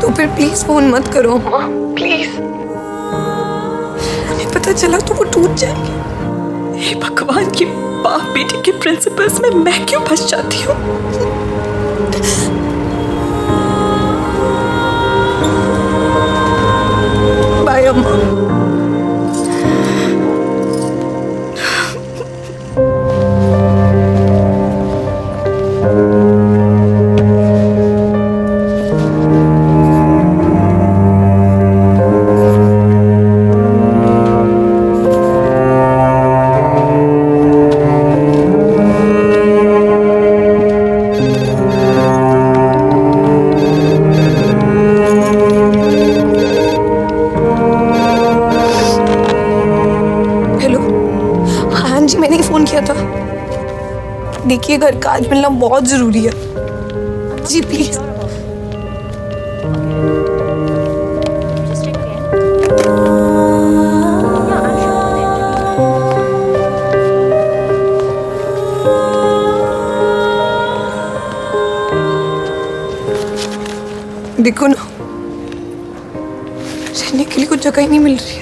S8: तो फिर प्लीज फोन मत करो अम्मा, प्लीज। उन्हें पता चला तो वो टूट जाएंगे।
S7: हे भगवान, ये बाप बेटे के प्रिंसिपल्स में मैं क्यों फंस जाती हूँ?
S8: बाय अम्मा। मैंने ही फोन किया था। देखिए, घर का आज मिलना बहुत जरूरी है। जी प्लीज। देखो ना, रहने के लिए कुछ जगह ही नहीं मिल रही है।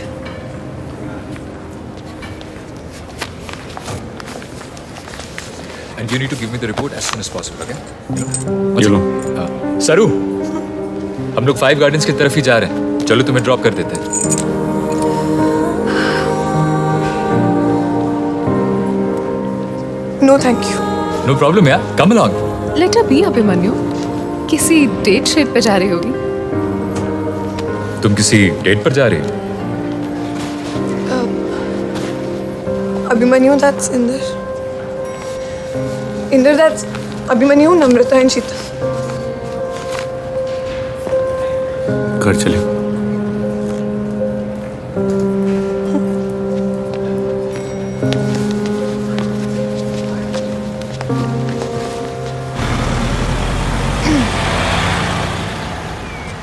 S1: And you need to give me the report as soon as possible, okay?
S3: ये लो।
S1: सरू, हम लोग 5 गार्डन्स की तरफ ही जा रहे हैं। चलो तुम्हें ड्रॉप कर देते हैं।
S8: No thank you.
S1: No problem यार, come along.
S2: Let her be Abhimanyu. किसी डेट शेट पे जा रही होगी।
S1: तुम किसी डेट पर जा रही हो?
S8: Abhimanyu, that's Inder. Inder, that's Abhimanyu, Namrata and Sheetal.
S5: घर चले।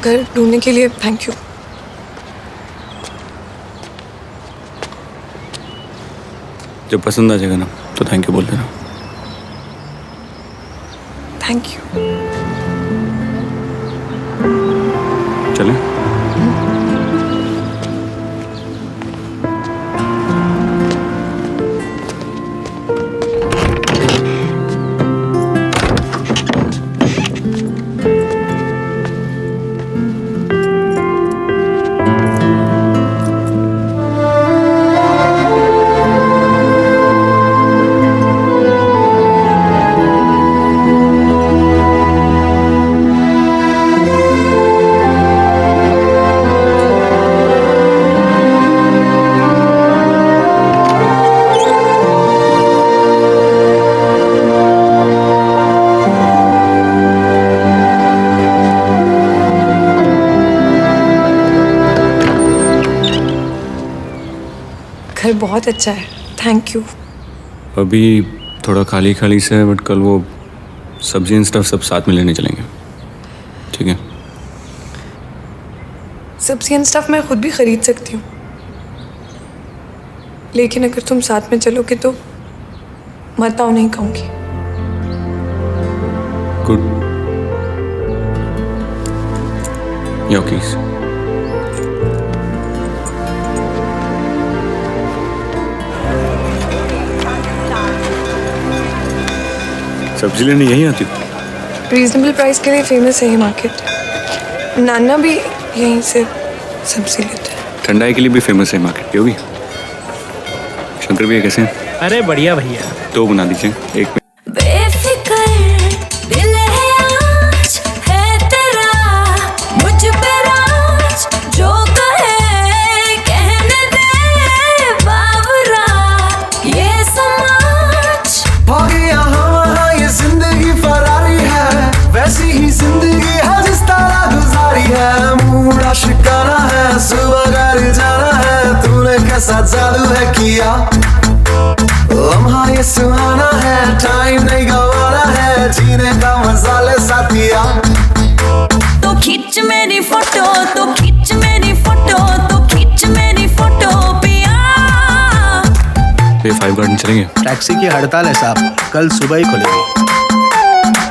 S8: घर ढूंढने के लिए थैंक यू।
S5: जब पसंद आ जाएगा ना तो थैंक यू बोल देना।
S8: Thank you.
S5: चलें?
S8: घर बहुत अच्छा है, थैंक यू।
S5: अभी थोड़ा खाली खाली से है, बट कल वो सब्जी एंड स्टफ सब साथ में लेने चलेंगे, ठीक है?
S8: सब्जी एंड स्टफ मैं खुद भी खरीद सकती हूँ, लेकिन अगर तुम साथ में चलोगे तो मत आओ नहीं कहूँगी।
S5: गुड। Your keys. सब्जी लेने यहीं आती हो?
S8: रीजनेबल प्राइस के लिए फेमस है ये मार्केट। नाना भी यहीं से सब्जी लेते हैं।
S5: ठंडाई के लिए भी फेमस है मार्केट। पियोगी? शंकर भैया कैसे हैं?
S14: अरे बढ़िया भैया।
S5: तो बना दीजिए एक।
S7: बेफिक्र दिल है आज, है तेरा मुझ पे राज, जो
S14: सुबह घर जाना है, तूने कैसा जादू है किया, लम्हा ये सुहाना है, टाइम नहीं गवाना है, जीने का मजा ले साथिया।
S2: तो खींच मेरी फोटो, तो खींच मेरी फोटो, तो खींच मेरी फोटो पिया।
S11: ये 5 गार्डन चलेंगे?
S5: टैक्सी की हड़ताल है साहब, कल सुबह ही खुलेगी।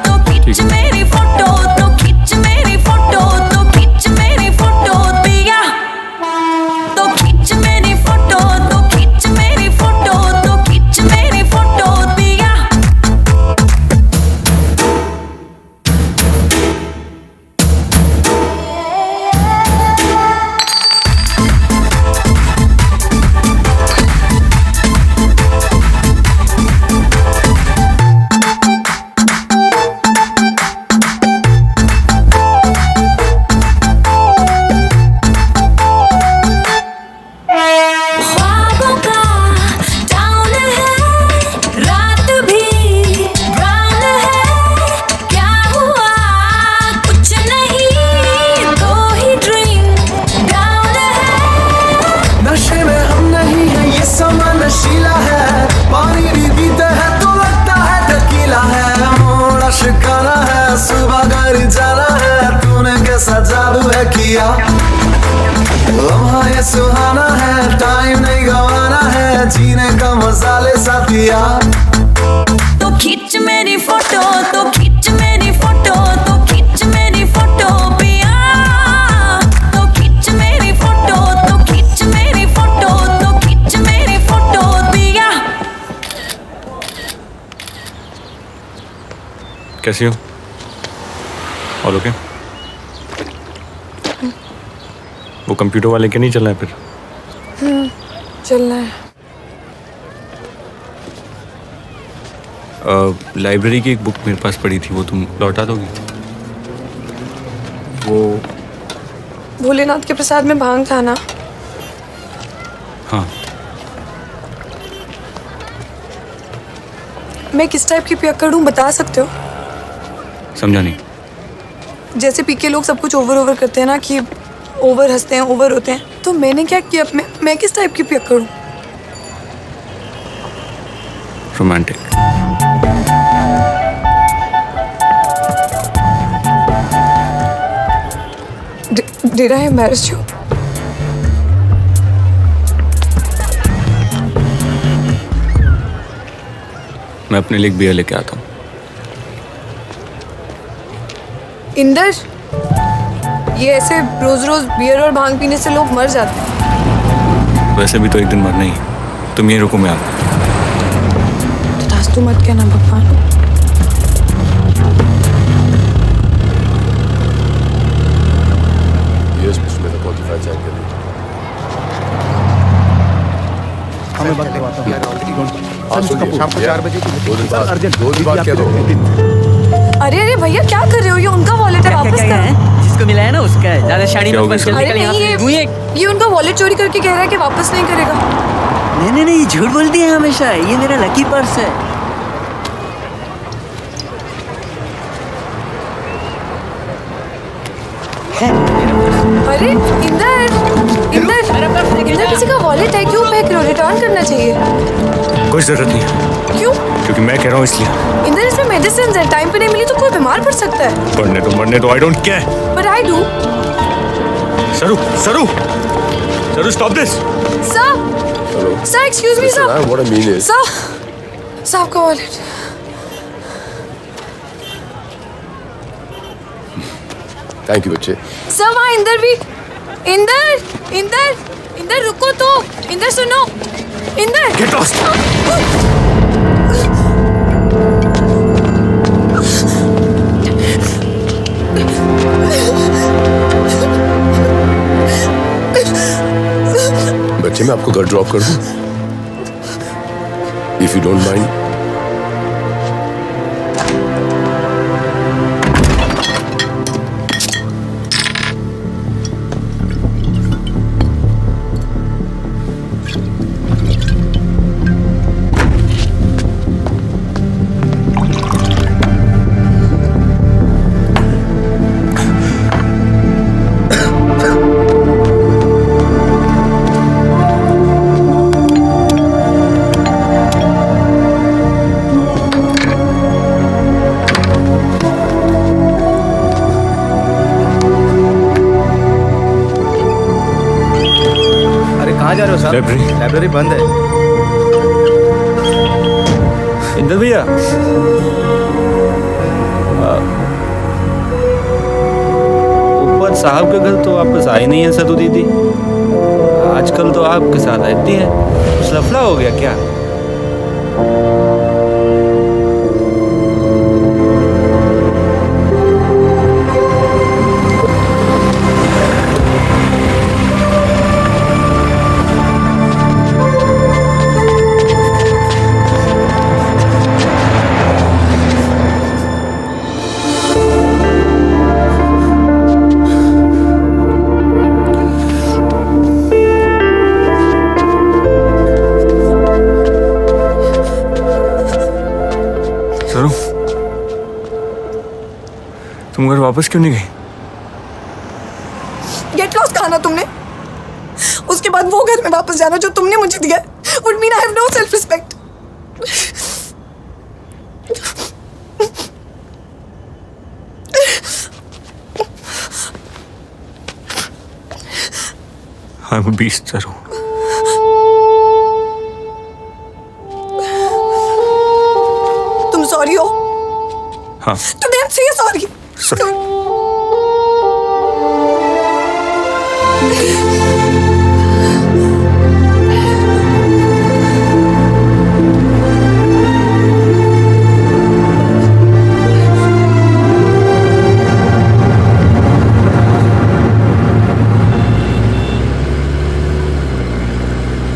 S2: तो खींच मेरी फोटो, तो खींच मेरी फोटो, तो खींच मेरी फोटो पिया। तो खींच मेरी फोटो, तो खींच मेरी फोटो, तो खींच मेरी फोटो पिया। ख्वाबों का टाउन है, रात भी ब्राउन है, क्या हुआ कुछ नहीं, दो ही ड्रीम डाउन है।
S14: नशे में हम नहीं है, ये समा नशीला है, पानी भी पीते हैं तो लगता है टकीला है, मोड़ा शिकाना है, सुबह घर जाना है, तूने कैसा जादू है किया, लम्हा ये सुहाना है, टाइम नहीं गवाना है, जीने का मजा ले साथिया।
S2: तो खींच मेरी फोटो, तो खींच मेरी फोटो, तो खींच मेरी फोटो पिया। तो खींच मेरी फोटो, तो खींच मेरी फोटो, तो खींच मेरी फोटो पिया।
S11: कैसी हो? All okay? वो कंप्यूटर वाले के नहीं चल रहा है फिर?
S8: चलना है।
S11: लाइब्रेरी की एक बुक मेरे पास पड़ी थी, वो तुम लौटा दोगी? वो
S8: भोलेनाथ के प्रसाद में भांग था ना?
S11: हाँ।
S8: मैं किस टाइप की पियक्कड़ हूँ बता सकते हो?
S11: समझा नहीं।
S8: जैसे पी के लोग सब कुछ ओवर करते हैं ना, कि ओवर हंसते हैं, ओवर होते हैं, तो मैंने क्या किया? मैं किस टाइप की पियक्कड़ हूँ?
S11: Romantic.
S8: Did I embarrass you?
S11: मैं अपने लिए एक बियर लेके आता हूँ।
S8: इंदर, ये ऐसे रोज रोज बियर और भांग पीने से लोग मर जाते हैं।
S11: वैसे भी तो एक दिन मरना ही है। तुम यहीं रुको, मैं आता हूँ।
S8: तथास्तु मत कहना भगवान।
S4: शाम को 4 बजे
S8: अरे अरे भैया क्या कर रहे हो? ये उनका वॉलेट है, वापस करो।
S12: जिसको मिला है ना उसका है, ज्यादा शाड़ी
S11: क्या हो
S12: मत
S11: गया?
S12: बन
S8: अरे नहीं, ये उनका वॉलेट चोरी करके कह रहा है कि वापस नहीं करेगा।
S12: नहीं नहीं, झूठ बोलती है हमेशा, ये मेरा लकी पर्स है।
S8: अरे इंदर, इंदर किसी का वॉलेट है, क्यों फेंक रहे हो? रिटर्न करना चाहिए।
S11: कोई जरूरत नहीं है,
S8: क्यों?
S11: क्योंकि मैं कह रहा हूँ इसलिए।
S8: इंदर, इसमें मेडिसिन है, टाइम पे नहीं मिली तो कोई बीमार पड़ सकता है।
S11: पढ़ने तो मरने तो I don't care.
S8: But I do.
S11: सरू सरू सरू, stop this.
S8: Sir excuse me sir.
S13: What I mean is,
S8: sir आपका वॉलेट।
S13: थैंक यू बच्चे।
S8: सर वहाँ इंदर भी। इंदर इंदर इंदर रुको तो। इंदर सुनो। Inder
S11: get lost.
S13: बच्चे मैं आपको घर ड्रॉप कर दूं, इफ यू डोंट माइंड।
S4: कहाँ जा रहे हो साहब? लाइब्रेरी बंद है।
S12: इंदर भैया, ऊपर साहब का घर तो वापस आई नहीं है सदू दीदी। आजकल तो आपके साथ रहती है, कुछ लफड़ा हो गया क्या?
S11: तुम घर वापस क्यों नहीं गई?
S8: गेट लॉस्ट खाना तुमने, उसके बाद वो घर में वापस जाना जो तुमने मुझे दिया would mean I have no self respect.
S11: I'm a beast, सरू।
S8: तुम सॉरी हो?
S11: हाँ।
S8: तो then say sorry.
S11: Sorry.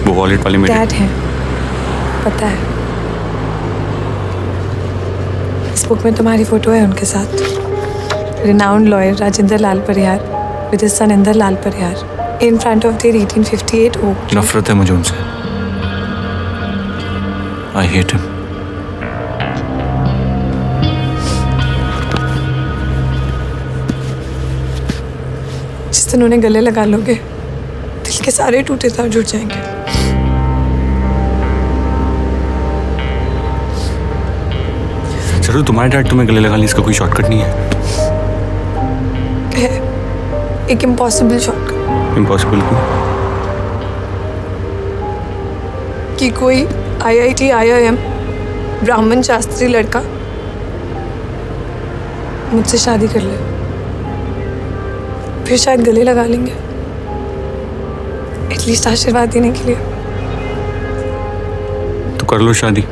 S11: वो वॉलेट वाली मेरी
S8: डैड है, पता है। इस बुक में तुम्हारी फोटो है उनके साथ। Renowned lawyer Rajendra Lal Parihar with his son Inder Lal Parihar in front of their 1858 oak tree.
S11: नफरत है मुझे उनसे। I hate him.
S8: जिस दिन उन्हें गले लगा लोगे, दिल के सारे टूटे तार जुड़ जाएंगे।
S11: सरू, तुम्हारे डैड तुम्हें गले लगाने इसका कोई शॉर्टकट नहीं है।
S8: एक इम्पॉसिबल शॉर्टकट।
S11: इम्पॉसिबल क्यों?
S8: कि कोई IIT IIM ब्राह्मण शास्त्री लड़का मुझसे शादी कर ले, फिर शायद गले लगा लेंगे, एटलीस्ट आशीर्वाद देने के लिए।
S11: तो कर लो शादी।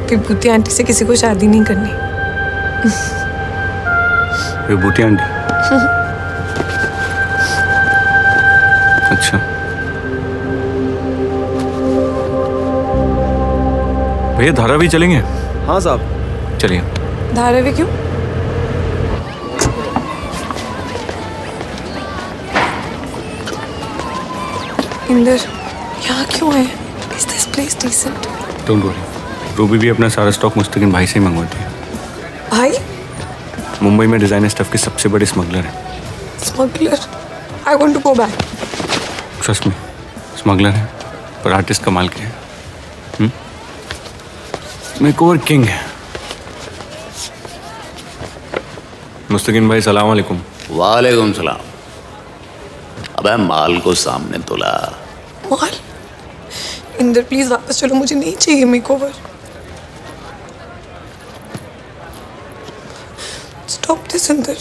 S8: विभूति आंटी से किसी को शादी नहीं करनी।
S11: विभूति आंटी? अच्छा भैया, धारावी चलेंगे?
S4: हाँ साहब।
S11: चलिए।
S8: धारावी क्यों? इंदर, यहाँ क्यों है? Is this place decent?
S11: Don't worry, Ruby भी अपना सारा स्टॉक मुस्तकिन भाई से ही मंगवाती है।
S8: भाई?
S11: मुंबई में डिजाइनर स्टफ के सबसे बड़े स्मगलर हैं।
S8: Smuggler? I want to go back.
S11: Trust में, स्मगलर हैं पर आर्टिस्ट कमाल के हैं। मेकओवर किंग है। मुस्तकिन भाई, सलाम वालेकुम।
S15: वालेकुम सलाम। अबे माल को सामने तोला।
S8: माल? इंदर प्लीज वापस चलो, मुझे नहीं चाहिए मेकओवर। Stop this Inder.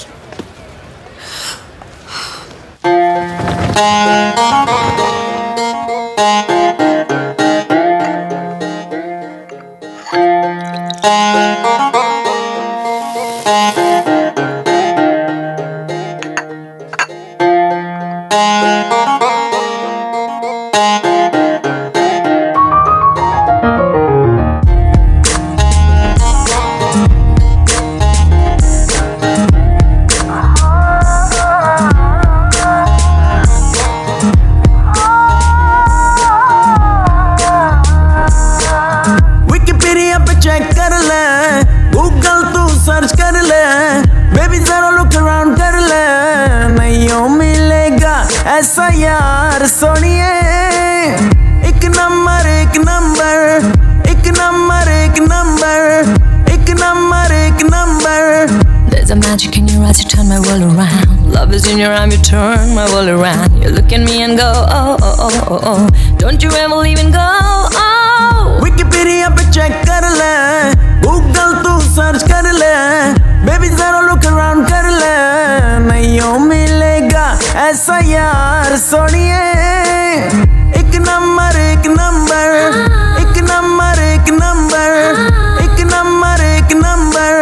S14: ऐसा यार सोनिए, एक नंबर एक नंबर, एक नंबर एक नंबर, एक नंबर एक number.
S2: There's a magic in your eyes, you turn my world around. Love Bubbles in your arm, you turn my world around. You look at me and go, oh, oh, oh, oh, oh. Don't you ever leave and go, oh.
S14: Wikipedia पे check कर ले, Google तू search कर ले, baby जरा look around कर ले, नहीं मिलेगा ऐसा यार सोनिए। एक नंबर एक नंबर, एक नंबर एक नंबर, एक नंबर एक नंबर।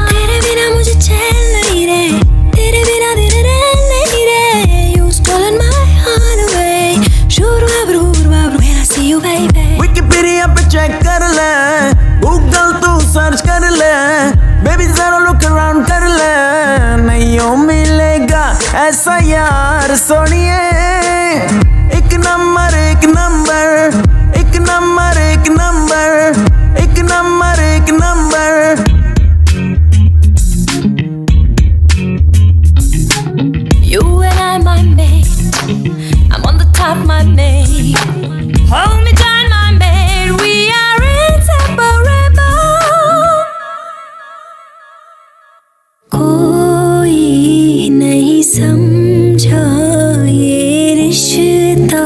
S2: तेरे बिना मुझे चैन नहीं रे, तेरे बिना दिन रैन नहीं रे। You stolen my heart away. Shuru abru abru when I see you baby.
S14: Wikipedia पे चेक कर ले, गूगल तू सर्च कर ले, बेबी जरा लुक अराउंड कर ले, नहीं मिलेगा ऐसा यार सोनिए। एक नंबर एक नंबर, एक नंबर एक नंबर, एक नंबर एक number.
S2: You and I, my mate. I'm on the top, my mate. Hold me tight, my mate. We are inseparable. कोई नहीं समझा ये रिश्ता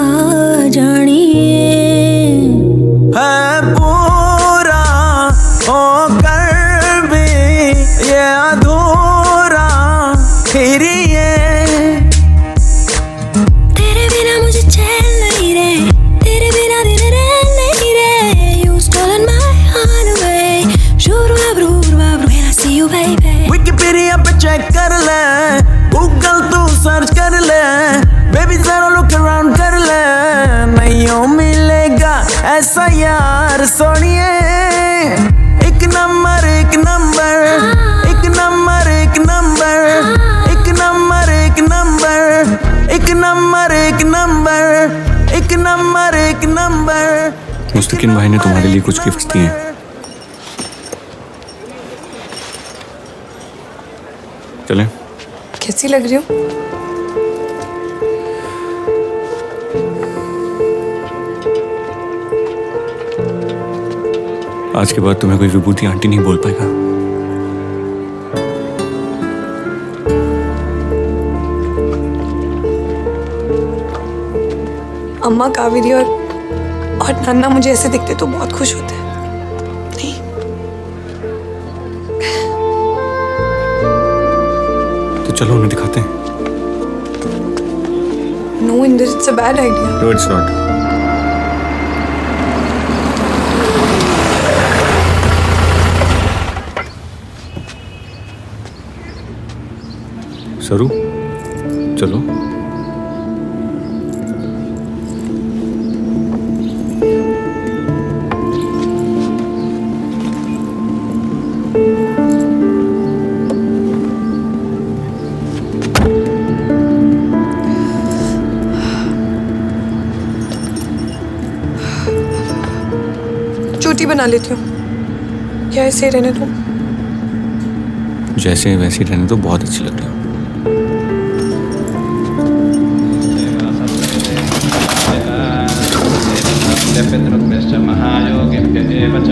S2: जानिए।
S14: है पूरा होकर भी ये अधूरा फिर ये।
S2: तेरे बिना मुझे चैन नहीं रे, तेरे बिना दिन रैन नहीं रे। You stolen my heart away. Shuru abru abru when I see you baby.
S14: Wikipedia पे चेक कर ले, गूगल तू सर्च कर ले, बेबी जरा लुक अराउंड कर ले, नहीं मिलेगा ऐसा यार सोनिए। एक नंबर एक नंबर, एक नंबर एक नंबर, एक नंबर एक नंबर, एक नंबर एक नंबर, एक नंबर एक नंबर।
S11: मुस्तकिन भाई ने तुम्हारे लिए कुछ गिफ्ट्स दिए हैं। चलें?
S8: कैसी लग रही हो?
S11: आज के बाद तुम्हें कोई विभूति आंटी नहीं बोल पाएगा।
S8: अम्मा, कावेरी और नाना मुझे ऐसे दिखते तो बहुत खुश होते हैं। नहीं,
S11: तो चलो उन्हें दिखाते हैं।
S8: No Inder, it's a bad idea.
S11: No it's not. Saru, चलो।
S8: चोटी बना लेती हूँ या ऐसे ही रहने दो?
S11: जैसे वैसे रहने तो बहुत अच्छी लग रही हो।
S12: महायोगिभ्य च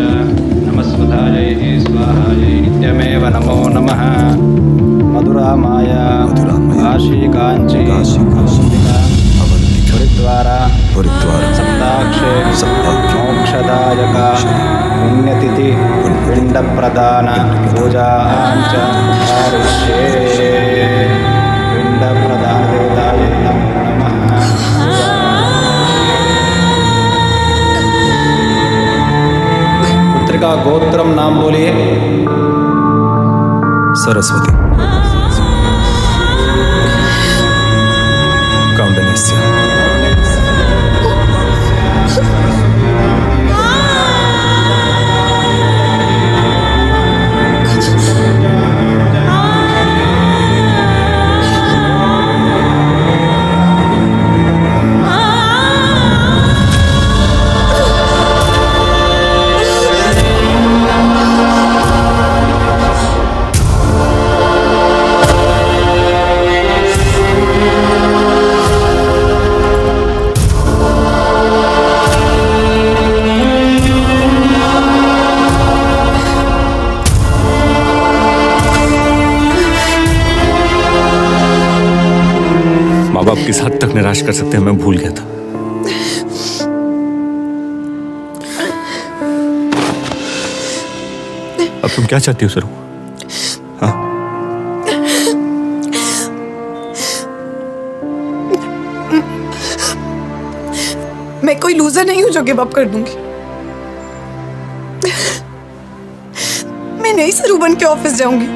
S12: नमस्वधायै स्वाहायै नित्यमेव नमो नमः। मधुरामाया काशी हरिद्वारा सप्ताक्षे मोक्षदायका पुण्यतिथि पिण्डप्रदान पूजाञ्च करिष्ये। पिण्डप्रदान देवतायै नमो नमः। पुत्रिका गोत्रम नाम बोलिए।
S13: सरस्वती। कौंडन्यस्य।
S11: माँ बाप किस हद तक निराश कर सकते हैं मैं भूल गया था। अब तुम क्या चाहती हो सरू? हाँ?
S8: मैं कोई लूजर नहीं हूं जो गिव अप कर दूंगी। मैं नई सरू बन के ऑफिस जाऊंगी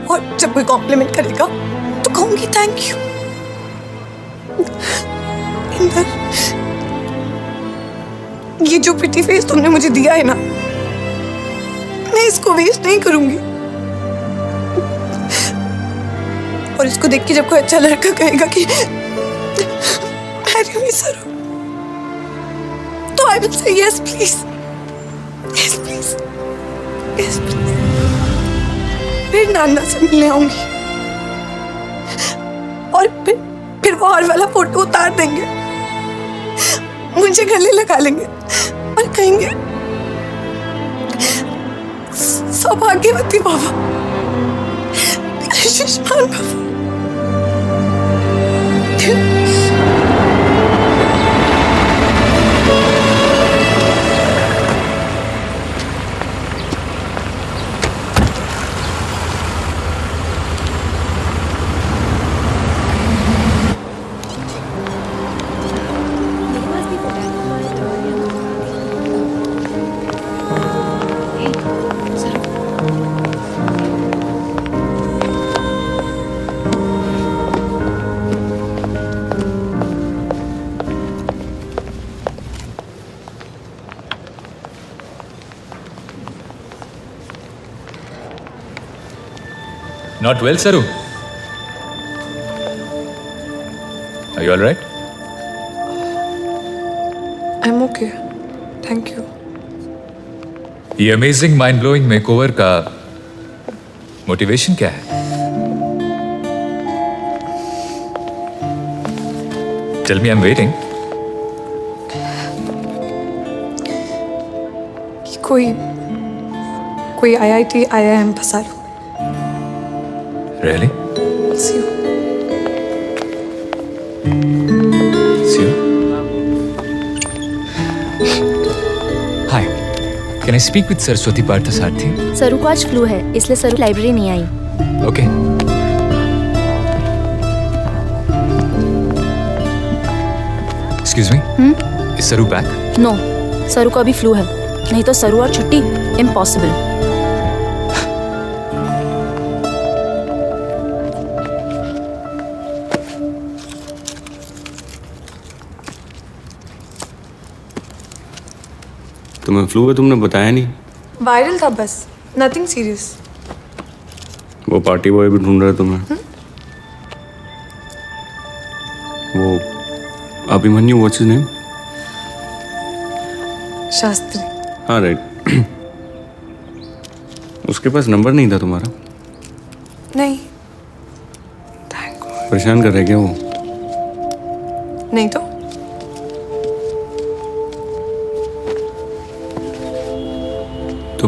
S8: और जब कोई कॉम्प्लीमेंट करेगा तो कहूंगी थैंक यू। इंदर, ये जो पिटी फेस तुमने मुझे दिया है ना, मैं इसको वेस्ट नहीं करूंगी। और इसको देख के जब कोई अच्छा लड़का कहेगा कि मैरी मी सरू, तो I will say yes please, yes please, yes please. फिर नाना से मिलने आऊंगी और फिर वो हर वाला फोटो उतार देंगे, मुझे गले लगा लेंगे और कहेंगे सौभाग्यवती बाबा, आयुष्मान बाबा।
S1: Not well, Saru. Are you all right?
S8: I'm okay. Thank you.
S1: ये अमेजिंग माइंड ब्लोइंग मेकओवर का मोटिवेशन क्या है? Tell me, I'm waiting.
S8: कि कोई IIT IIM फंसा लो।
S1: Really?
S8: See you.
S1: See you. Hi. Can I speak with Saraswati Parthasarathy?
S16: सरू को आज फ्लू है, इसलिए सरू लाइब्रेरी नहीं आई।
S1: Okay. Excuse me? Is Saru back?
S16: No, Saru को अभी फ्लू है, नहीं तो सरू और छुट्टी इम्पॉसिबल।
S11: तुम्हें फ्लू है, तुमने बताया नहीं।
S8: वायरल था बस, नथिंग सीरियस।
S11: वो पार्टी बॉय भी ढूंढ रहा है तुम्हें। वो Abhimanyu, what's his name?
S8: Shastri.
S11: हाँ राइट। उसके पास नंबर नहीं था तुम्हारा?
S8: नहीं।
S11: परेशान कर रहे क्या वो?
S8: नहीं तो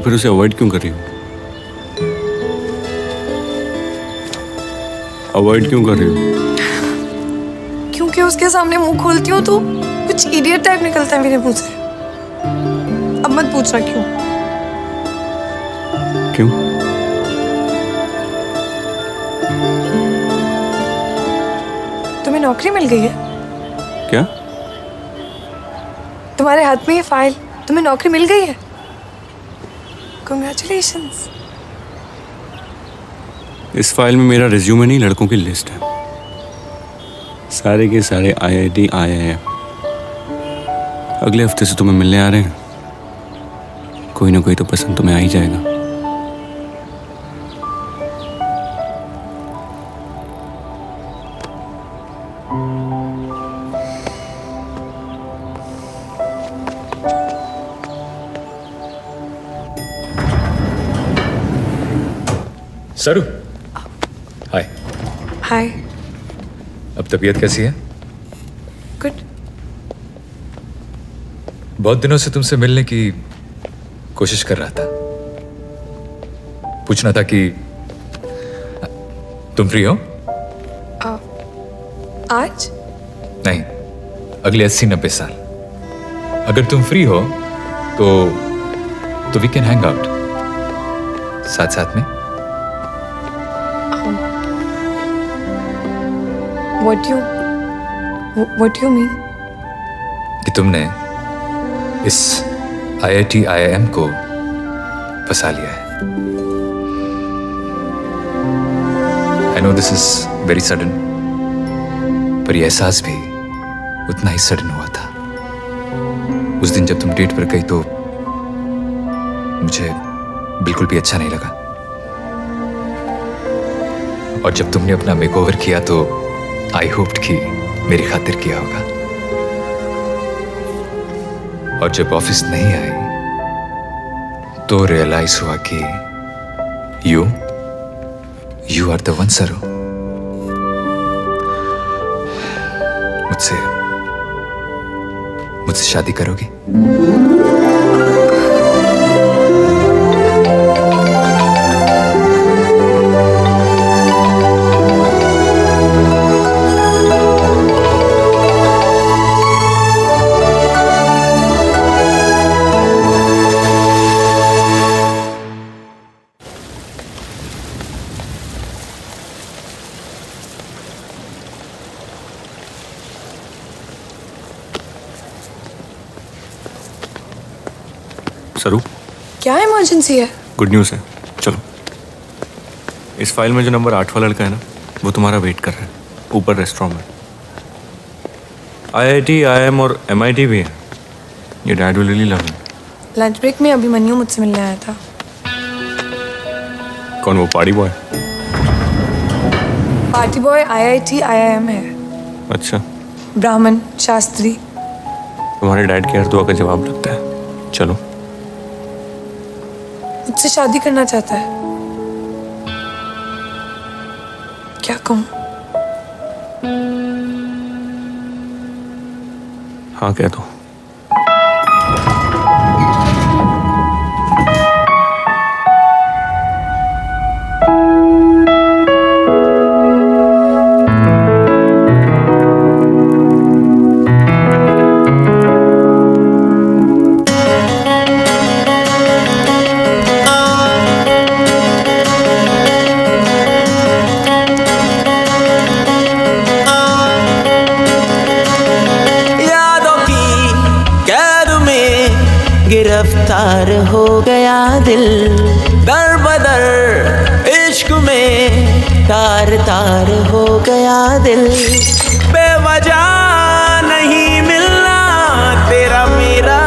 S11: फिर उसे अवॉइड क्यों कर रही हो? अवॉइड क्यों कर रही हो?
S8: क्योंकि उसके सामने मुंह खोलती हूँ तो कुछ इडियट टाइप निकलता है मेरे मुंह से। अब मत पूछना क्यों।
S11: क्यों?
S8: तुम्हें नौकरी मिल गई है?
S11: क्या?
S8: तुम्हारे हाथ में ये फाइल, तुम्हें नौकरी मिल गई है। Congratulations.
S11: इस फाइल में मेरा रिज्यूमे नहीं, लड़कों की लिस्ट है। सारे के सारे IIT IIM। अगले हफ्ते से तुम्हें मिलने आ रहे हैं। कोई ना कोई तो पसंद तुम्हें आ ही जाएगा।
S1: सरू, हाय।
S8: हाय।
S1: अब तबीयत कैसी है?
S8: गुड।
S1: बहुत दिनों से तुमसे मिलने की कोशिश कर रहा था। पूछना था कि तुम फ्री हो?
S8: आज?
S1: नहीं, अगले 80-90 साल। अगर तुम फ्री हो तो वी कैन हैंग आउट साथ साथ में।
S8: What do you mean?
S1: कि तुमने इस IIT IIM को फंसा लिया है। I know this is very sudden, पर ये एहसास भी उतना ही सडन हुआ था। उस दिन जब तुम डेट पर गई तो मुझे बिल्कुल भी अच्छा नहीं लगा, और जब तुमने अपना मेकओवर किया तो आई होप्ड कि मेरी खातिर किया होगा, और जब ऑफिस नहीं आई तो रियलाइज हुआ कि यू आर द वन सरू। मुझसे शादी करोगी?
S11: सरू,
S8: क्या इमरजेंसी है?
S11: गुड न्यूज़ है, चलो। इस फाइल में जो नंबर 8 वाला लड़का है ना, वो तुम्हारा वेट कर रहा है ऊपर रेस्टोरेंट में। IIT IIM और MIT भी है। ये dad will really love him.
S8: Lunch break में अभिमन्यु मुझसे मिलने आया था।
S11: कौन, वो party boy?
S8: Party boy IIT IIM है।
S11: अच्छा,
S8: ब्राह्मण शास्त्री।
S11: तुम्हारे डैड की हर दुआ का जवाब लगता है। चलो।
S8: मुझसे शादी करना चाहता है। क्या कहूँ?
S11: हाँ कह दो।
S14: गिरफ्तार हो गया दिल, दर बदर इश्क में तार तार हो गया दिल। बेवजह नहीं मिलना तेरा मेरा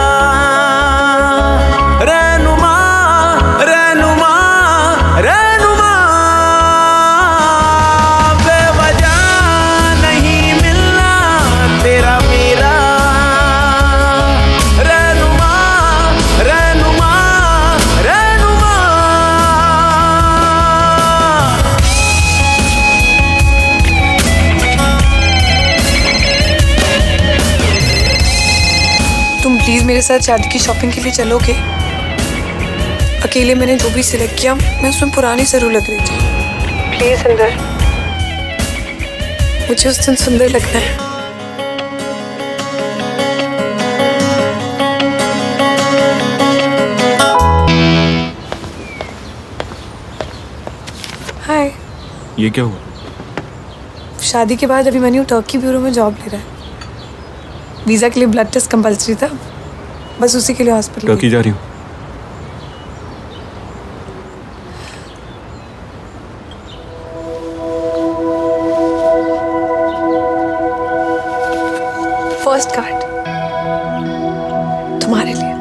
S14: रहनुमा रहनुमा रहनुमा। बेवजह नहीं मिलना तेरा मेरा रहनुमा रहनुमा रहनुमा।
S8: तुम प्लीज मेरे साथ शादी की शॉपिंग के लिए चलोगे? अकेले मैंने जो भी सिलेक्ट किया मैं उसमें पुरानी सरू लग रही थी। प्लीज अंदर, मुझे उस दिन सुंदर लगना है। हाय।
S11: ये क्या हुआ?
S8: शादी के बाद अभिमन्यु टर्की ब्यूरो में जॉब ले रहा है। वीजा के लिए ब्लड टेस्ट कंपलसरी था, बस उसी के लिए हॉस्पिटल
S11: टर्की जा रही हूँ।
S8: फर्स्ट कार्ड तुम्हारे लिए।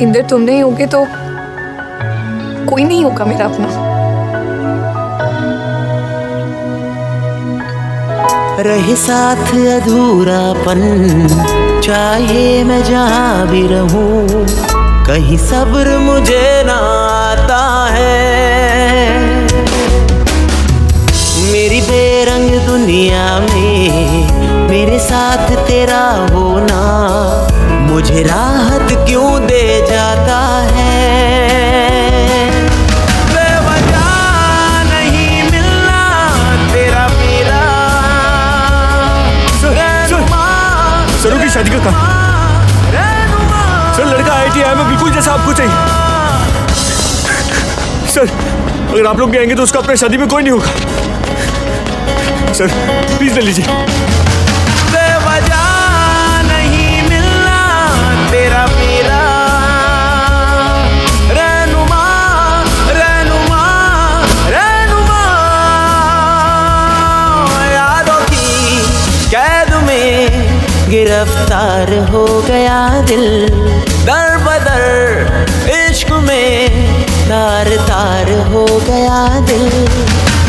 S8: इंदर तुम नहीं होगे तो कोई नहीं होगा मेरा अपना।
S14: रहे साथ अधूरापन, चाहे मैं जहाँ भी रहूं, कहीं सब्र मुझे ना आता है। मेरी बेरंग दुनिया में मेरे साथ तेरा होना मुझे राहत क्यों दे जाता है। बेवजह नहीं मिलना तेरा मेरा
S11: सरू की शादी का काम सर, लड़का IIT में बिल्कुल जैसा आपको चाहिए सर। अगर आप लोग भी आएंगे तो उसका अपने शादी में कोई नहीं होगा सर, प्लीज ले लीजिए।
S14: बेवजह नहीं मिलना तेरा मेरा रहनुमा रहनुमा रहनुमा। यादों की कैद में गिरफ्तार हो गया दिल, दर बदर इश्क में तार तार हो गया दिल।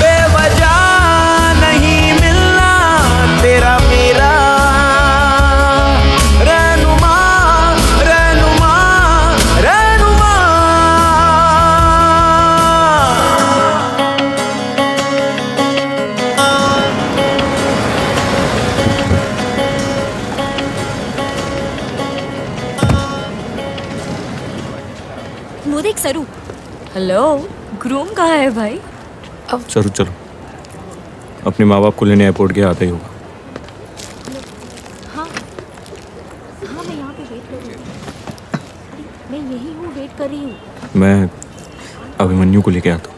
S14: बेवजह नहीं मिलना तेरा मेरा रहनुमा रहनुमा रहनुमा।
S16: वो देख सरू। हेलो, ग्रूम कहाँ है भाई?
S11: सरू चलो, अपने माँ बाप को लेने एयरपोर्ट के आता ही होगा।
S16: हाँ हाँ, मैं यहाँ पे वेट कर रही हूँ। मैं यही हूँ, वेट कर रही हूँ।
S11: मैं अभिमन्यु को लेके आता हूँ।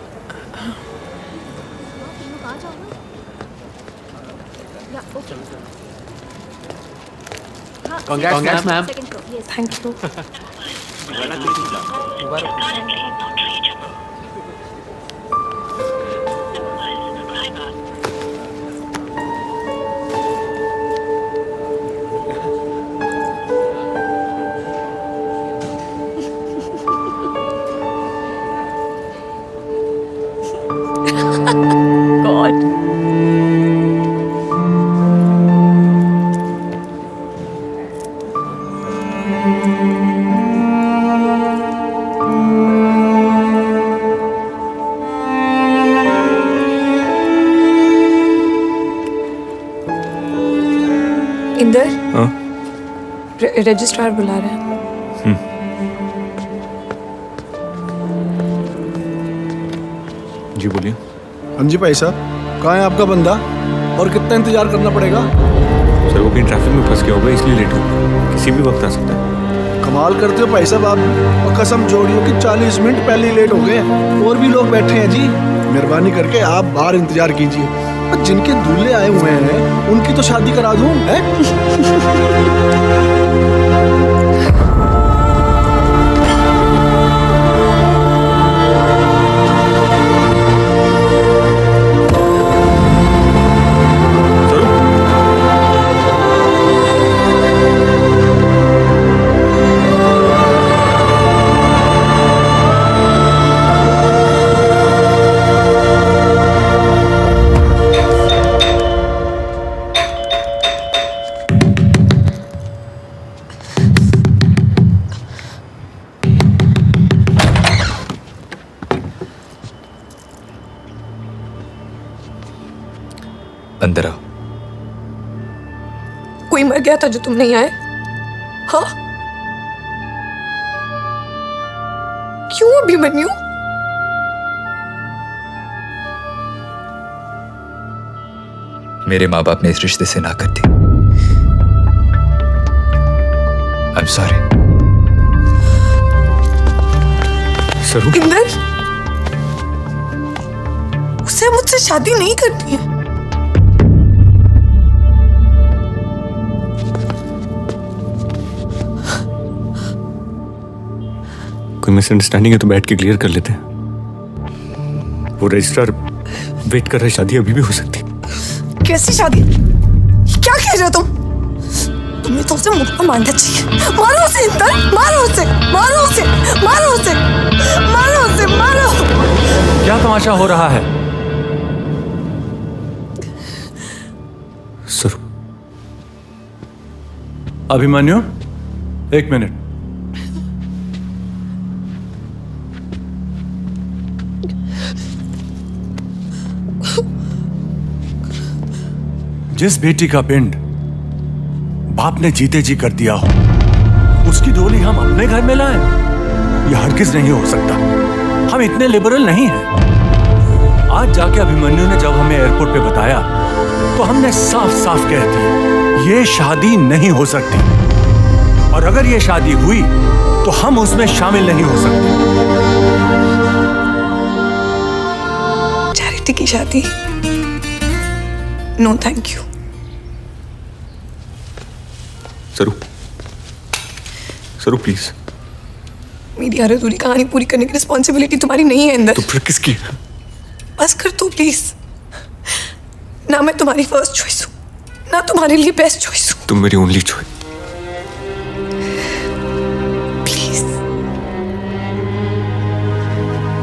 S12: Congrats, ma'am.
S8: Thank you.
S16: God.
S8: Inder,
S11: हाँ
S8: रजिस्ट्रार बुला रहे हैं।
S11: जी बोलिए।
S5: हाँ जी भाई साहब, कहाँ है आपका बंदा और कितना इंतजार करना पड़ेगा?
S11: सर वो कहीं ट्रैफिक में फंस गया होगा इसलिए लेट हो गया, किसी भी वक्त आ सकता है।
S5: कमाल करते हो भाई साहब आप, और कसम जोड़ियो कि 40 मिनट पहले ही लेट हो गए। और भी लोग बैठे हैं जी, मेहरबानी करके आप बाहर इंतजार कीजिए। पर जिनके दूल्हे आए हुए हैं उनकी तो शादी करा दूं है?
S1: अंदर आओ।
S8: कोई मर गया था जो तुम नहीं आए? हाँ, क्यों अभिमन्यु?
S1: मेरे माँ बाप ने इस रिश्ते से ना कर दी। I am sorry. सरू,
S8: इंदर, उसे मुझसे शादी नहीं करनी है।
S11: कोई मिसअंडरस्टैंडिंग है तो बैठ के क्लियर कर लेते हैं। वो रजिस्ट्रार वेट कर रहा है, शादी अभी भी हो सकती है।
S8: कैसी शादी? क्या कह रहे हो तुम? तुम्हें तो उसे मुक्का मारना चाहिए। मारो उसे इंदर, मारो उसे, मारो उसे, मारो उसे, मारो उसे, मारो।
S4: क्या तमाशा हो रहा है?
S11: सरू,
S4: अभिमन्यु, एक मिनट। जिस बेटी का पिंड बाप ने जीते जी कर दिया हो, उसकी डोली हम अपने घर में लाएं? यह हरगिज नहीं हो सकता। हम इतने लिबरल नहीं हैं। आज जाके अभिमन्यु ने जब हमें एयरपोर्ट पे बताया तो हमने साफ साफ कह दिया ये शादी नहीं हो सकती, और अगर ये शादी हुई तो हम उसमें शामिल नहीं हो सकते।
S8: चैरिटी की शादी? No thank you.
S1: Saru please.
S8: मेरी हर अधूरी कहानी पूरी करने की रिस्पॉन्सिबिलिटी तुम्हारी नहीं है अंदर।
S1: तो फिर किसकी?
S8: बस कर तू प्लीज। ना मैं तुम्हारी फर्स्ट चॉइस हूँ, ना तुम्हारे लिए बेस्ट चॉइस हूँ।
S1: तुम मेरी ओनली चॉइस।
S8: प्लीज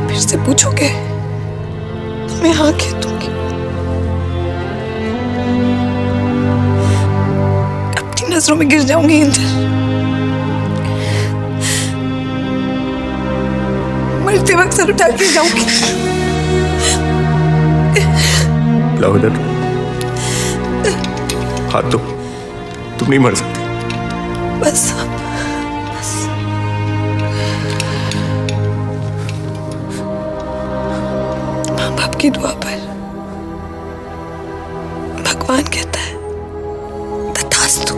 S8: फिर से पूछोगे तो मैं हाँ कह दूंगी। अपनी नजरों में गिर जाऊंगी इंदर। मरते वक्त सर उठा के जाऊंगी।
S1: लाओ इधर हाथ दो। तुम नहीं मर सकते।
S8: बस माँ बाप की दुआ पर भगवान कहता है तथास्तु।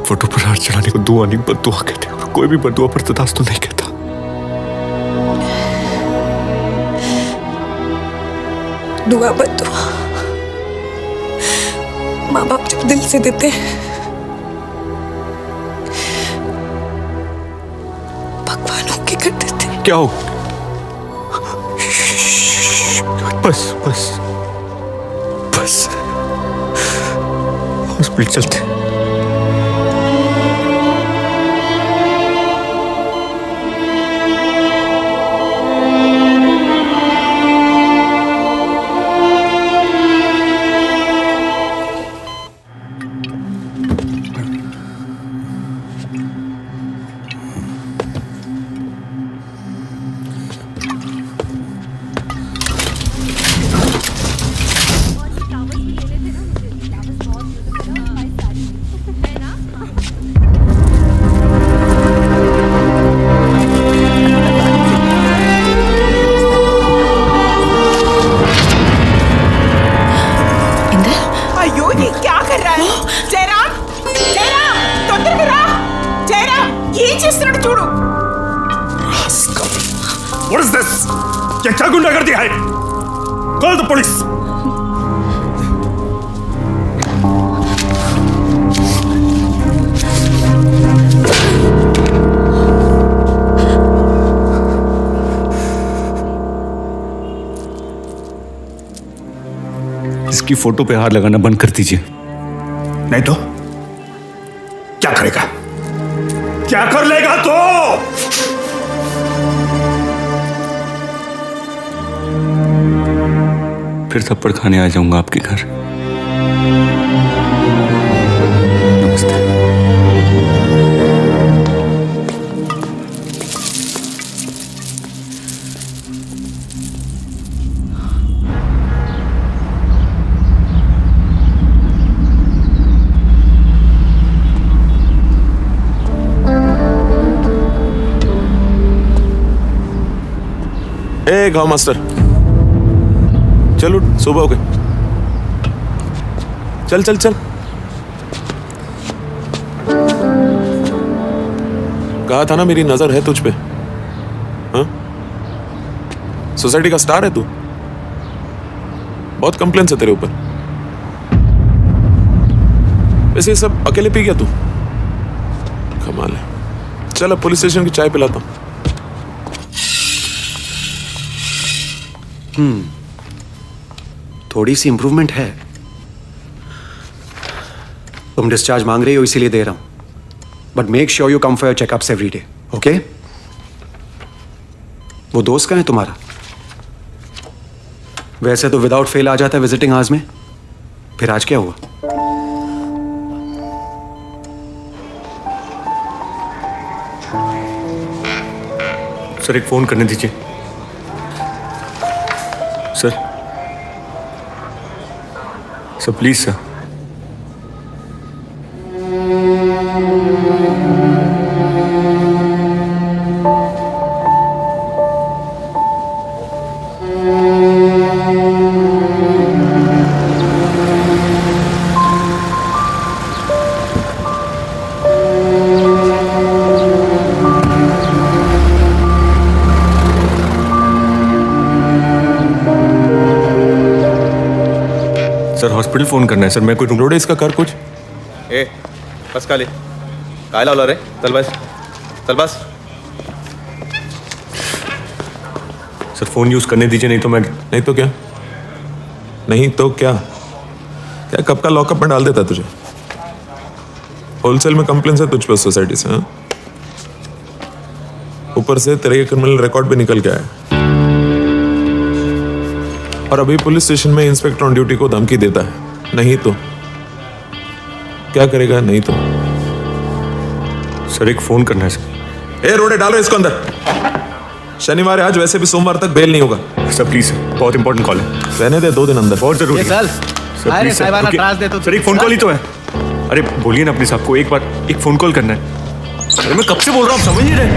S1: फोटो पर हाथ चढ़ाने को दुआ नहीं बद्दुआ कहते हैं, और कोई भी बद्दुआ पर तथास्तु नहीं कहता।
S8: दुआ बद्दुआ माँ बाप जब दिल से देते हैं, भगवान होके कर देते हैं।
S1: क्या हो? बस बस बस हॉस्पिटल चलते।
S3: What is this? क्या गुंडागर्दी है? Call the police.
S11: इसकी फोटो पे हाथ लगाना बंद कर दीजिए।
S3: नहीं तो क्या करेगा? क्या कर लेगा तो?
S11: फिर थप्पड़ खाने आ जाऊंगा आपके घर। नमस्ते।
S13: ए गांव मास्टर, चल उठ, सुबह हो गई। चल चल चल। कहा था ना मेरी नजर है तुझ पे। हाँ? सोसाइटी का स्टार है तू। बहुत कंप्लेंट्स है तेरे ऊपर। वैसे ये सब अकेले पी गया तू? कमाल है। चल अब पुलिस स्टेशन की चाय पिलाता हूं।
S17: थोड़ी सी इंप्रूवमेंट है। तुम डिस्चार्ज मांग रही हो इसीलिए दे रहा हूं, but make sure you come for your checkups every day, okay? वो दोस्त का है तुम्हारा? वैसे तो विदाउट फेल आ जाता है विजिटिंग आवर्स में, फिर आज क्या हुआ?
S1: सर एक फोन करने दीजिए। Sir please sir.
S11: Sir hospital phone करना है सर। मैं कोई
S13: रोड इसका कर कुछ।
S5: ए बस काले काय लावला रे? चल बस, चल बस।
S11: सर फोन यूज करने दीजिए, नहीं तो मैं
S13: नहीं तो क्या? नहीं तो क्या? क्या कब का लॉकअप में डाल देता तुझे? होलसेल में कंप्लेंट्स है तुझ पर सोसाइटी से। हाँ? ऊपर से तेरे ये क्रिमिनल रिकॉर्ड भी निकल के आया, और अभी पुलिस स्टेशन में इंस्पेक्टर ऑन ड्यूटी को धमकी देता है। नहीं तो क्या करेगा? नहीं तो
S11: सर एक फोन करना है सर।
S13: ए रोडे डालो इसको अंदर। शनिवार है आज, वैसे भी सोमवार तक बेल नहीं होगा।
S11: सर प्लीज सर, बहुत इंपॉर्टेंट कॉल है।
S13: रहने दे, 2 दिन अंदर।
S11: बहुत जरूरी है सर, प्लीज सर, रुकिए। सर एक फोन कॉल ही तो है। अरे बोलिए ना अपने साहब को, एक बार एक फोन कॉल करना है। अरे मैं कब से बोल रहा हूँ, समझ नहीं रहे।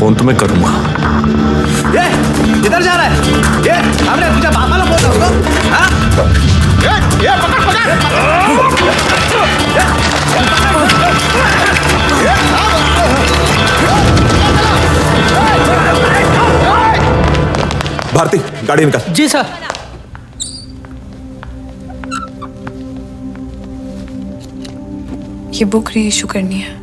S11: फोन तो मैं करूंगा।
S14: ये किधर जा रहा है? ये हमने तुझे बाबा लोग बोल रहा हूँ। हाँ? ये पकड़ पकड़।
S13: भारती गाड़ी निकाल।
S12: जी सर।
S8: ये बुक री इशू करनी है।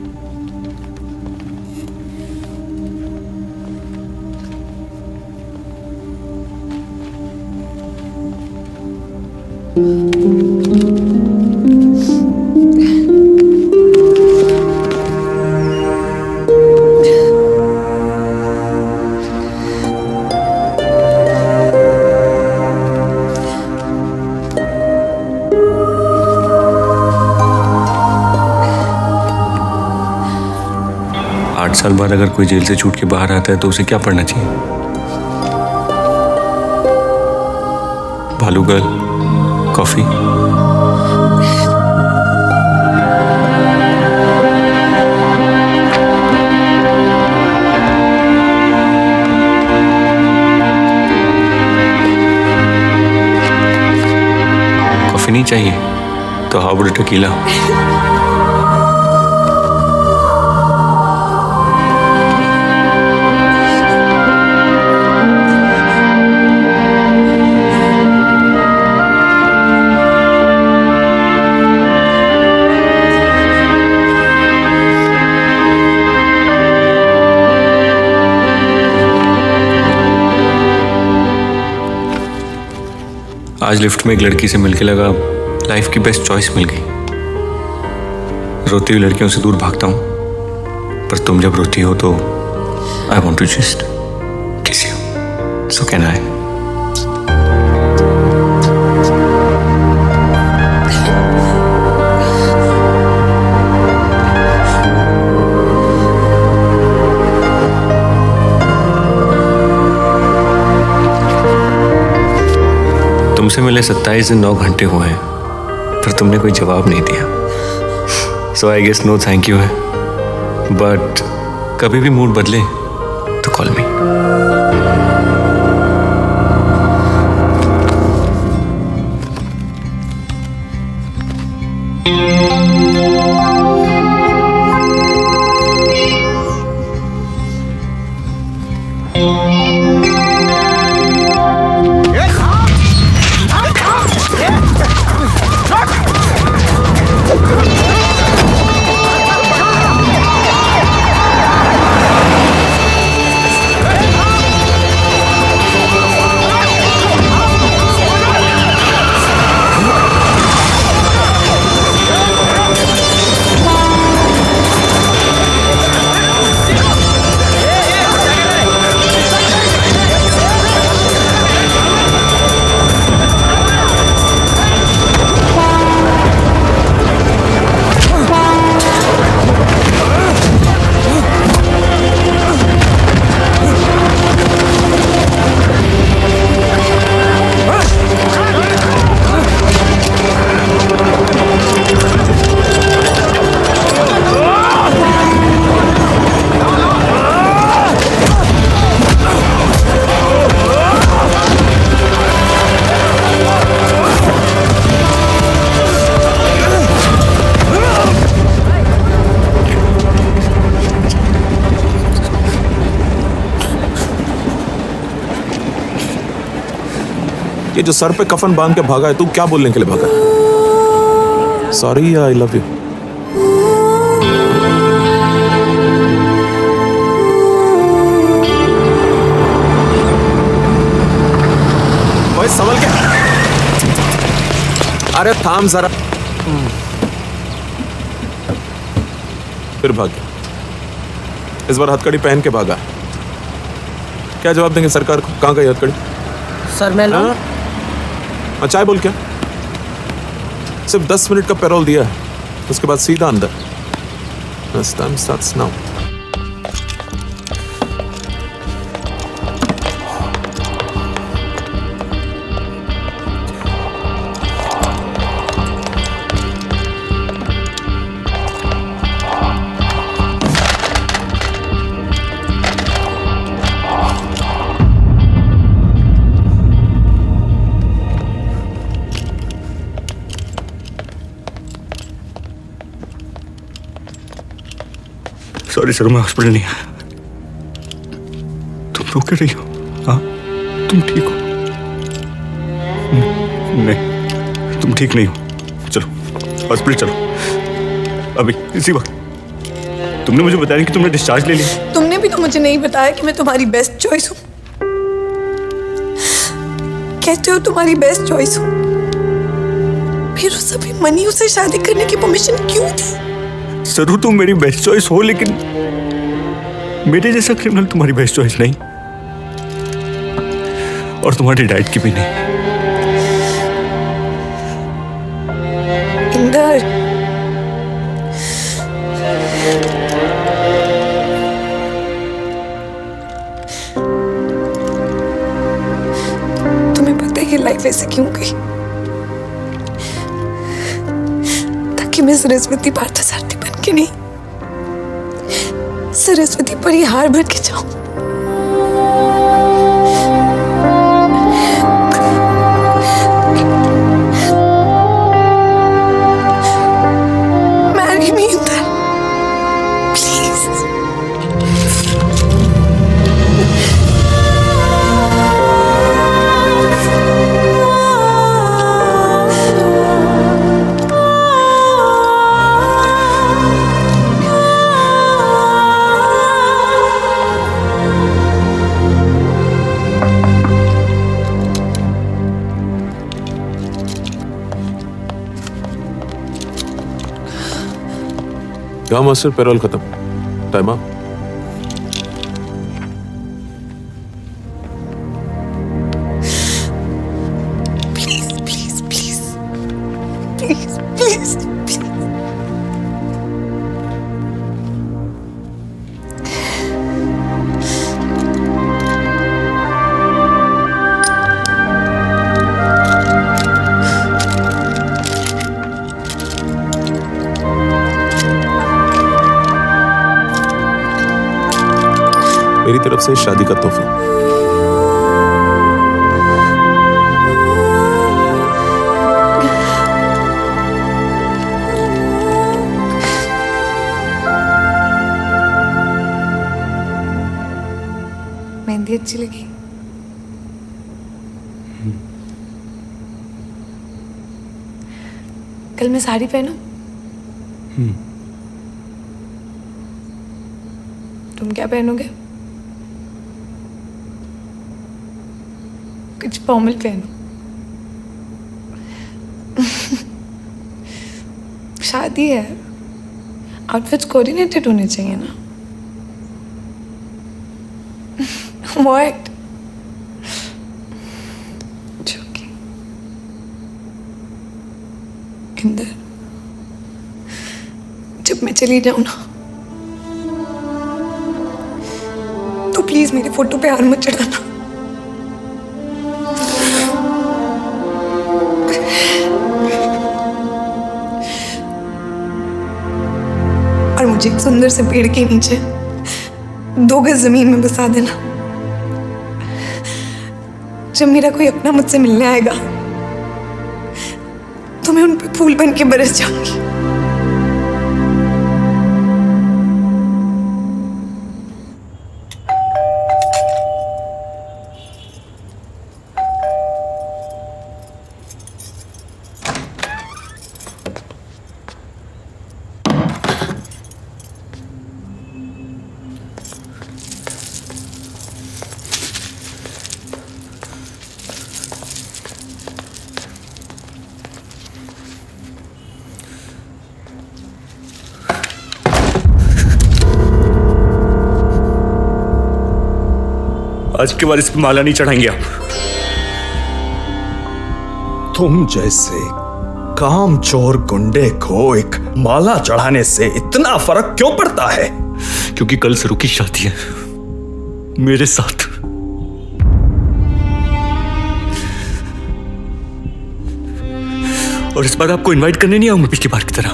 S11: साल बाद अगर कोई जेल से छूट के बाहर आता है तो उसे क्या पढ़ना चाहिए? भालू गर्ल, कॉफी। कॉफी नहीं चाहिए तो हाउ अबाउट टेकीला? आज लिफ्ट में एक लड़की से मिलके लगा लाइफ की बेस्ट चॉइस मिल गई। रोती हुई लड़कियों से दूर भागता हूं, पर तुम जब रोती हो तो आई वॉन्ट टू जस्ट किस यू, सो कैन आई? तुमसे मिले 27 दिन 9 घंटे हुए हैं, पर तुमने कोई जवाब नहीं दिया। So I guess no thank you है, बट कभी भी मूड बदले तो कॉल मी।
S13: ये जो सर पे कफन बांध के भागा है, तू क्या बोलने के लिए भागा? सॉरी या आई लव यू? भाई संभल के। अरे थाम जरा। फिर भाग गया। इस बार हथकड़ी पहन के भागा। क्या जवाब देंगे सरकार को? कहाँ गई हथकड़ी?
S12: सर मैं
S13: हाँ? चाय बोल क्या? सिर्फ 10 मिनट का पैरोल दिया है, उसके बाद सीधा अंदर। This time starts now.
S11: Sorry sir, मैं हॉस्पिटल नहीं आया। तुम रो कर रही हो? हाँ, तुम ठीक हो? नहीं, तुम ठीक नहीं हो। चलो हॉस्पिटल चलो, अभी इसी वक्त। तुमने मुझे बताया कि तुमने डिस्चार्ज ले लिया।
S8: तुमने भी तो मुझे नहीं बताया कि मैं तुम्हारी बेस्ट चॉइस हूँ। कहते हो तुम्हारी बेस्ट चॉइस हूँ, फिर उस अभी मनी उसे शादी करने की परमिशन क्यों दी?
S11: जरूर तुम मेरी बेस्ट चॉइस हो, लेकिन मेरे जैसा क्रिमिनल तुम्हारी बेस्ट चॉइस नहीं, और तुम्हारी डाइट की भी नहीं।
S8: इंदर, तुम्हें पता है ये लाइफ ऐसे क्यों गई? ताकि मैं सरस्वती पार्थसारथी बन के नहीं, सरस्वती पर ही हार भर के जाऊं। Marry me, Indar. Please.
S13: क्या मास्टर, पैरोल खत्म, time up.
S8: Please, please, please. Please, please, please.
S13: मेरी तरफ से शादी का तोहफा।
S8: मेहंदी अच्छी लगी? कल मैं साड़ी पहनूं? तुम क्या पहनोगे? कुछ फॉर्मल पहनो। शादी है, आउटफिट्स कोऑर्डिनेटेड होने चाहिए ना। What? Joking. इंदर, जब मैं चली जाऊं ना, तो प्लीज मेरे फोटो पे हार मत चढ़ाना। और मुझे एक सुंदर से पेड़ के नीचे 2 गज जमीन में बसा देना। जब मेरा कोई अपना मुझसे मिलने आएगा तो मैं उन पे फूल बन के बरस जाऊंगी।
S11: आज के बाद इस पे माला नहीं चढ़ाएंगे आप।
S3: तुम जैसे कामचोर गुंडे को एक माला चढ़ाने से इतना फर्क क्यों पड़ता है?
S11: क्योंकि कल सरू की शादी है मेरे साथ। और इस बार आपको इनवाइट करने नहीं आऊं मैं पिछली बार की तरह,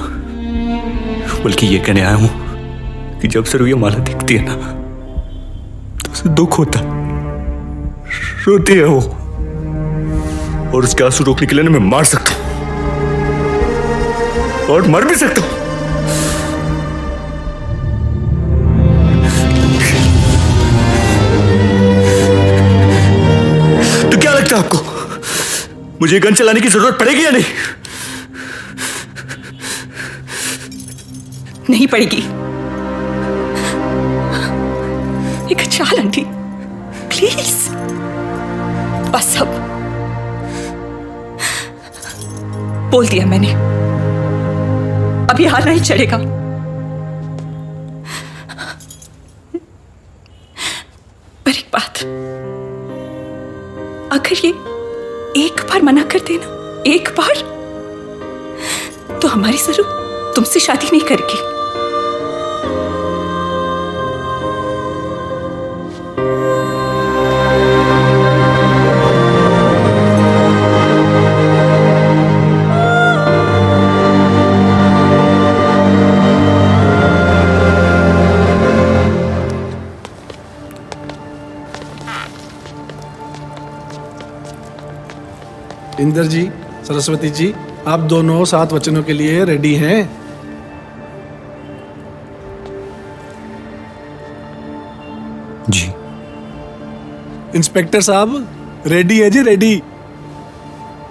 S11: बल्कि ये कहने आया हूं कि जब सरू ये माला दिखती है ना तो उसे दुख होता, रोती है वो, और उसके आंसू रोकने के लिए मैं मार सकता हूं और मर भी सकता हूं। तो क्या लगता है आपको मुझे गन चलाने की जरूरत पड़ेगी या नहीं?
S7: नहीं पड़ेगी। एक चाल आंटी, प्लीज बस अब बोल दिया मैंने, अभी हार नहीं चढ़ेगा। पर एक बात, अगर ये एक बार मना कर देना, एक बार, तो हमारी सरू तुमसे शादी नहीं करेगी।
S5: इंदर जी, सरस्वती जी, आप दोनों 7 वचनों के लिए रेडी हैं?
S11: जी।
S5: इंस्पेक्टर साहब रेडी है जी, रेडी।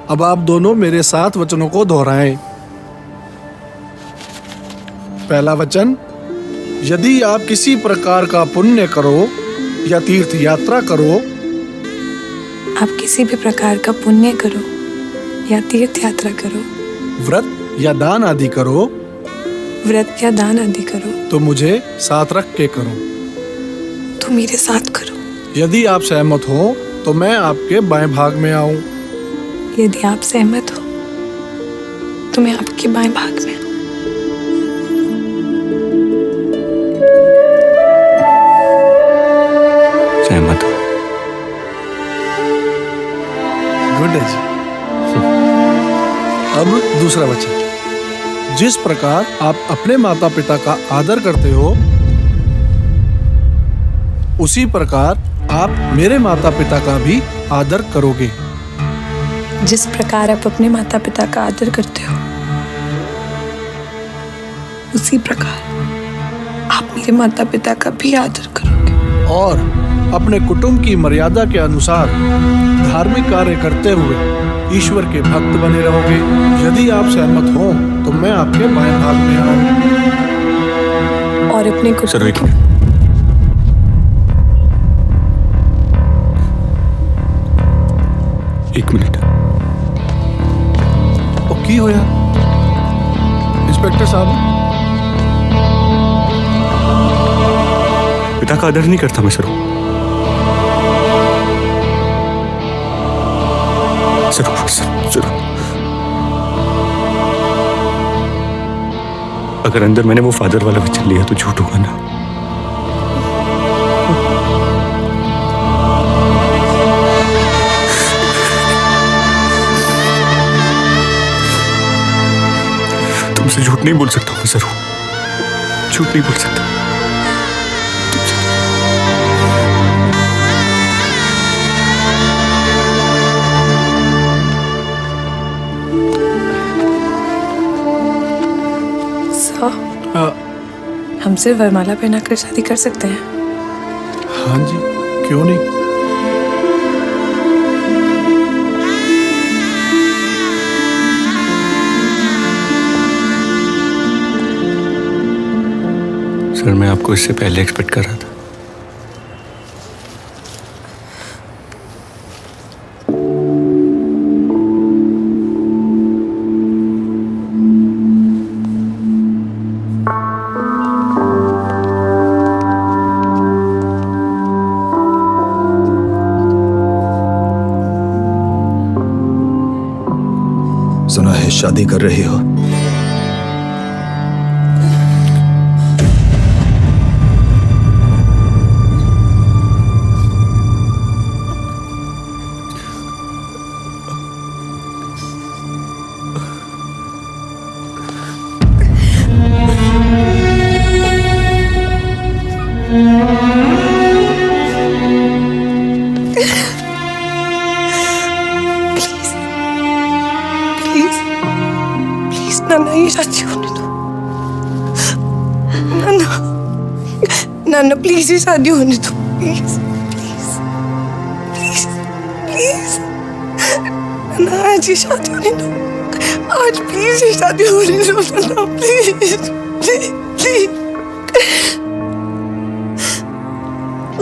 S5: अब आप दोनों मेरे 7 वचनों को दोहराएं। पहला वचन, यदि आप किसी प्रकार का पुण्य करो या तीर्थ यात्रा करो,
S8: आप किसी भी प्रकार का पुण्य करो या तीर्थ यात्रा करो,
S5: व्रत या दान आदि करो,
S8: व्रत या दान आदि करो,
S5: तो मुझे साथ रख के करो,
S8: तो मेरे साथ करो।
S5: यदि आप सहमत हो तो मैं आपके बाएं भाग में आऊं।
S8: यदि आप सहमत हो तो मैं आपके बाएं भाग में आऊं।
S11: सहमत हो?
S5: गुड है जी। अब दूसरा वचन, जिस प्रकार आप अपने माता पिता का आदर करते हो, उसी प्रकार आप मेरे माता पिता का भी आदर करोगे।
S8: जिस प्रकार आप अपने माता पिता का आदर करते हो, उसी प्रकार आप मेरे माता पिता का भी आदर करोगे।
S5: और अपने कुटुंब की मर्यादा के अनुसार धार्मिक कार्य करते हुए ईश्वर के भक्त बने रहोगे। यदि आप सहमत हो तो मैं आपके बाएं भाग में आऊं।
S8: और अपने
S11: सर एक मिनट।
S5: ओ की होया इंस्पेक्टर साहब?
S11: पिता का आदर नहीं करता मैं सरू। सरू अगर अंदर मैंने वो फादर वाला वचन लिया तो झूठ होगा ना? तुमसे झूठ नहीं बोल सकता मैं सरू, झूठ नहीं बोल सकता।
S8: हम सिर्फ वरमाला पहनाकर शादी कर सकते हैं?
S5: हाँ जी, क्यों नहीं।
S11: सर मैं आपको इससे पहले एक्सपेक्ट कर रहा था।
S5: शादी कर रही हो?
S8: प्लीज प्लीज नाना, ये शादी होने दो। नाना नाना, प्लीज ये शादी होने दो। प्लीज प्लीज प्लीज प्लीज नाना, आज ये शादी होने दो। आज प्लीज ये शादी होने दो नाना, प्लीज प्लीज प्लीज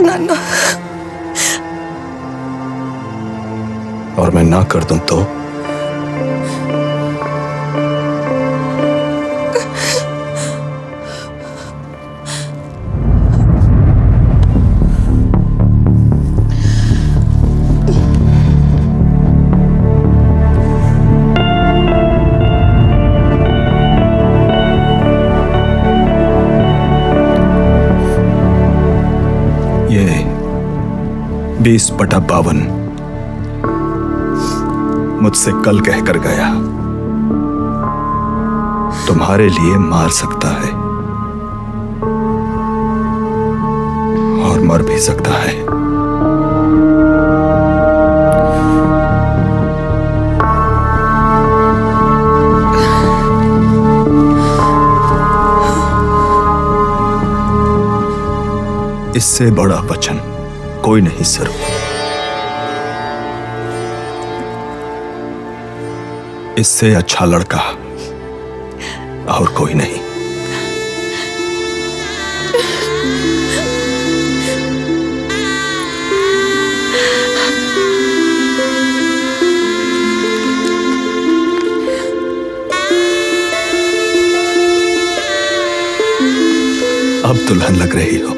S8: नाना।
S5: और मैं ना कर दूं तो? ये 20/52 मुझसे कल कहकर गया, तुम्हारे लिए मार सकता है और मर भी सकता है। इससे बड़ा वचन कोई नहीं सर। इससे अच्छा लड़का और कोई नहीं। अब दुल्हन लग रही हो।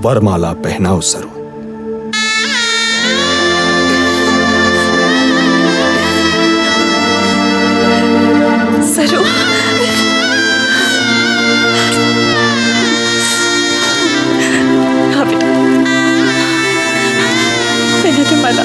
S5: वरमाला पहनाओ सरू।
S8: सरू, हाँ बेटा, पहले तो माला।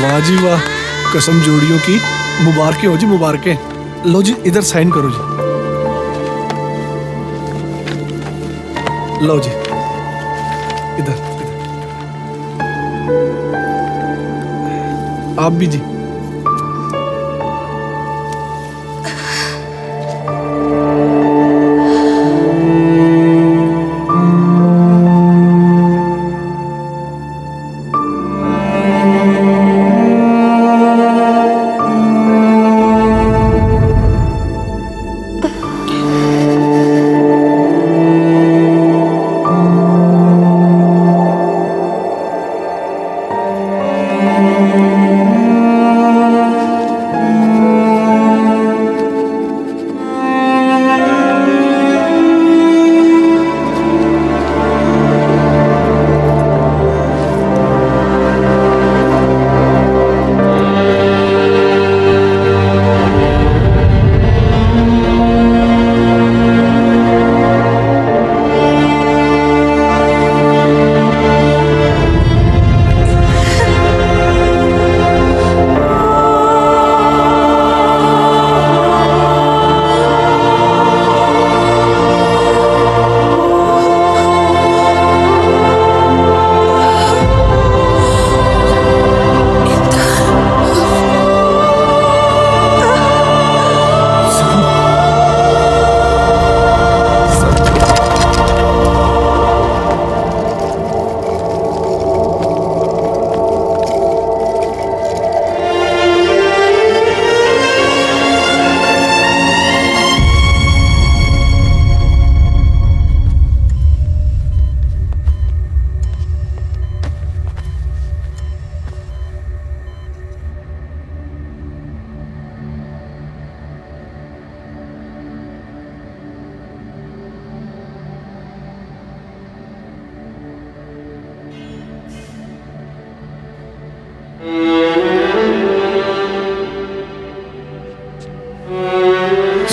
S5: वाह जी वाह, कसम जोड़ियों की मुबारकें हो जी, मुबारकें। लो जी, इधर साइन करो जी। लो जी, इधर इधर। आप भी जी।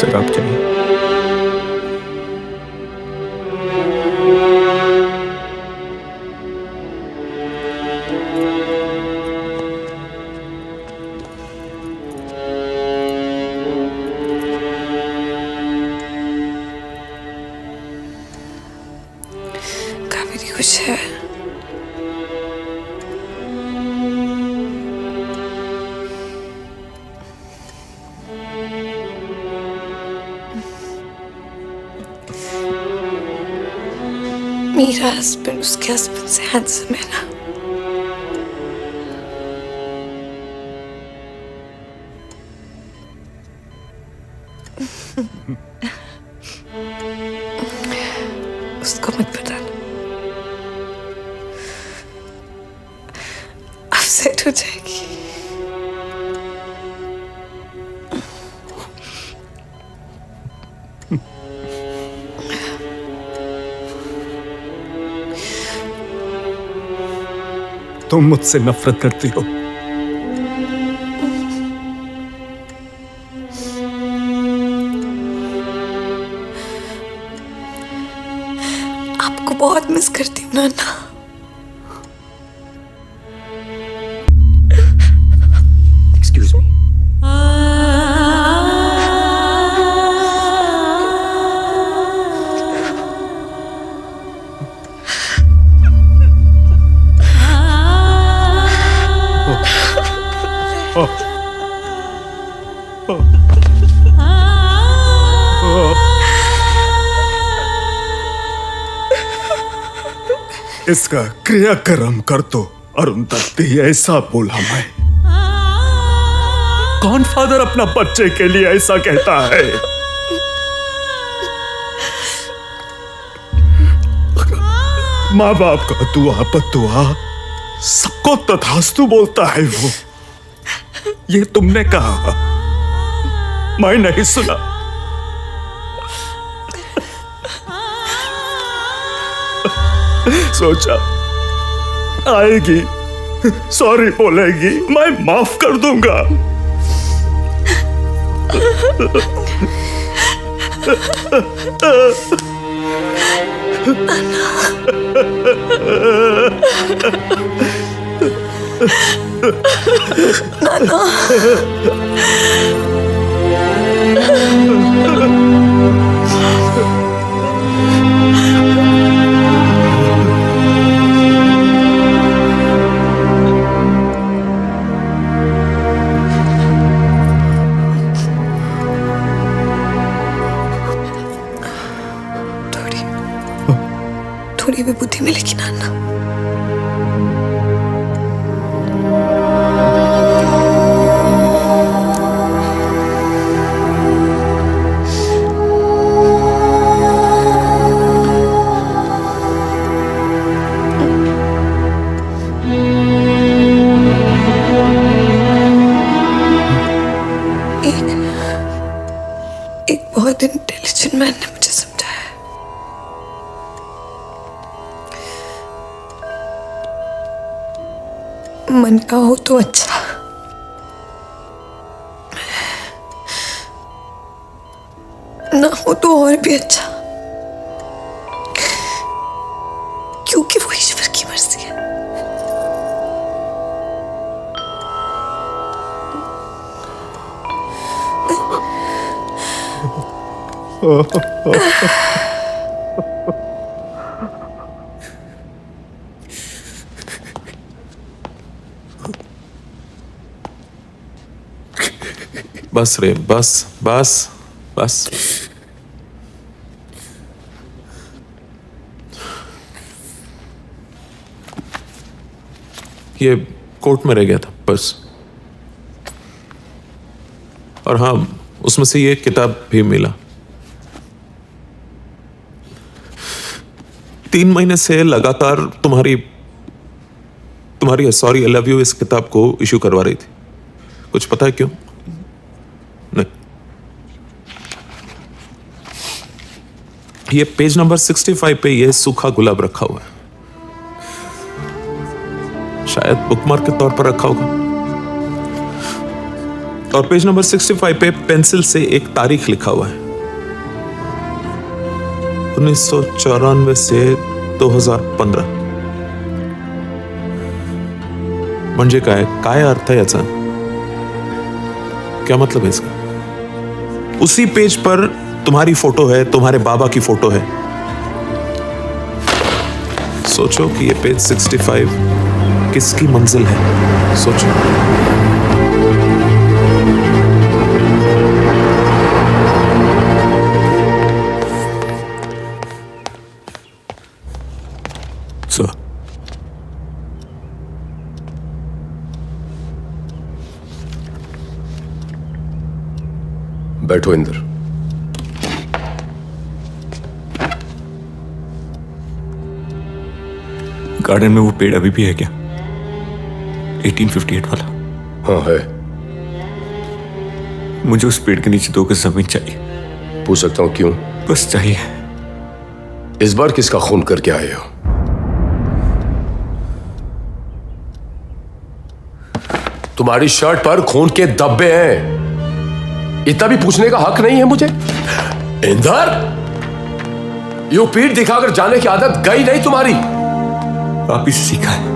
S5: शराब चाहिए।
S8: कावेरी कुछ है? मेरा हस्बैंड उसके हस्बैंड से हैंडसम है ना? उसको मत बताना, अपसेट हो जाएगी।
S4: तुम मुझसे नफरत करती हो।
S8: आपको बहुत मिस करती हूँ नाना।
S17: Excuse me.
S4: इसका क्रियाक्रम कर दो अरुंधति, ऐसा बोला मैं। कौन फादर अपना बच्चे के लिए ऐसा कहता है? माँ बाप का दुआ बदुआ सबको तथास्तु बोलता है वो। ये तुमने कहा, मैं नहीं सुना। सोचा आएगी, सॉरी बोलेगी, मैं माफ कर दूंगा।
S8: नाना। थोड़ी भी बुद्धि मिलेगी नाना। एक बहुत इंटेलिजेंट मैन ने मुझे समझाया, मन का हो तो अच्छा, ना हो तो और भी अच्छा, क्योंकि वो ईश्वर की मर्जी है।
S13: बस रे, बस बस बस। ये कोर्ट में रह गया था बस। और हाँ, उसमें से ये किताब भी मिला। 3 महीने से लगातार तुम्हारी सॉरी आई लव यू इस किताब को इशू करवा रही थी। कुछ पता है क्यों? नहीं। ये पेज नंबर 65 पे ये सूखा गुलाब रखा हुआ है, शायद बुकमार्क के तौर पर रखा होगा। और पेज नंबर 65 पे पेंसिल से एक तारीख लिखा हुआ है, 1994 से 2015. म्हणजे काय काय अर्थ आहे याचा? क्या मतलब है इसका? उसी पेज पर तुम्हारी फोटो है, तुम्हारे बाबा की फोटो है. सोचो कि ये पेज 65 किसकी मंजिल है? सोचो.
S11: सर,
S18: बैठो इंदर.
S11: गार्डन में वो पेड़ अभी भी है क्या? 1858 वाला?
S18: हाँ है.
S11: मुझे उस पेड़ के नीचे 2 गज जमीन चाहिए.
S18: पूछ सकता हूँ क्यों?
S11: बस चाहिए.
S18: इस बार किसका खून करके आए हो? तुम्हारी शर्ट पर खून के धब्बे हैं. इतना भी पूछने का हक नहीं है मुझे? इंदर, यूं पीठ दिखाकर जाने की आदत गई नहीं तुम्हारी?
S11: आप ही से सीखा है.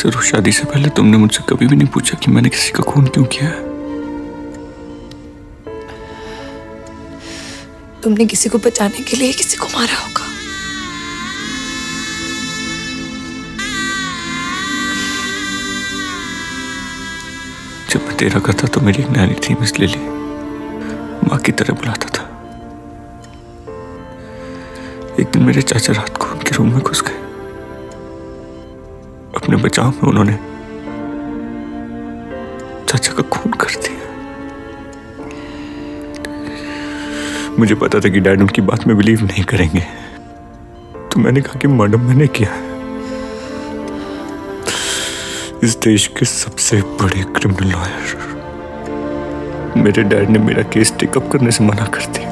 S11: जरूर शादी से पहले तुमने मुझसे कभी भी नहीं पूछा कि मैंने किसी का खून क्यों किया है.
S8: तुमने किसी को बचाने के लिए किसी को मारा होगा.
S11: जब मैं तेरा करता तो मेरी एक नानी थी, मिस लिली, माँ की तरह बुलाता था. एक दिन मेरे चाचा रात को उनके रूम में घुस गए. अपने बचाव में उन्होंने चाचा का खून कर दिया. मुझे पता था कि डैड उनकी बात में बिलीव नहीं करेंगे, तो मैंने कहा कि मैडम मैंने किया. इस देश के सबसे बड़े क्रिमिनल लॉयर मेरे डैड ने मेरा केस टेकअप करने से मना कर दिया.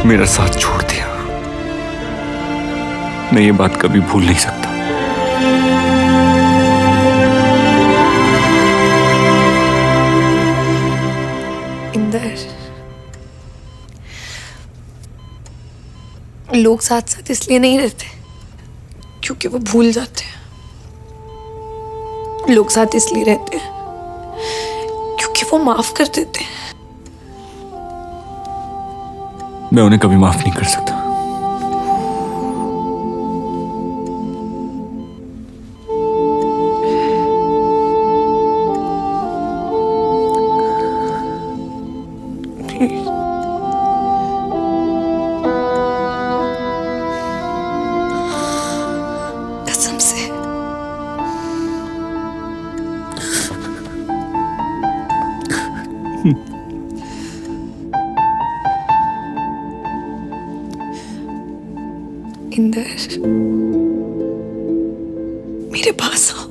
S11: मेरा साथ छोड़ दिया. मैं ये बात कभी भूल नहीं सकता.
S8: इंदर, लोग साथ साथ इसलिए नहीं रहते क्योंकि वो भूल जाते हैं. लोग साथ इसलिए रहते हैं क्योंकि वो माफ कर देते हैं.
S11: मैं उन्हें कभी माफ नहीं कर सकता.
S8: कसम से. इंदर, मेरे पास आओ.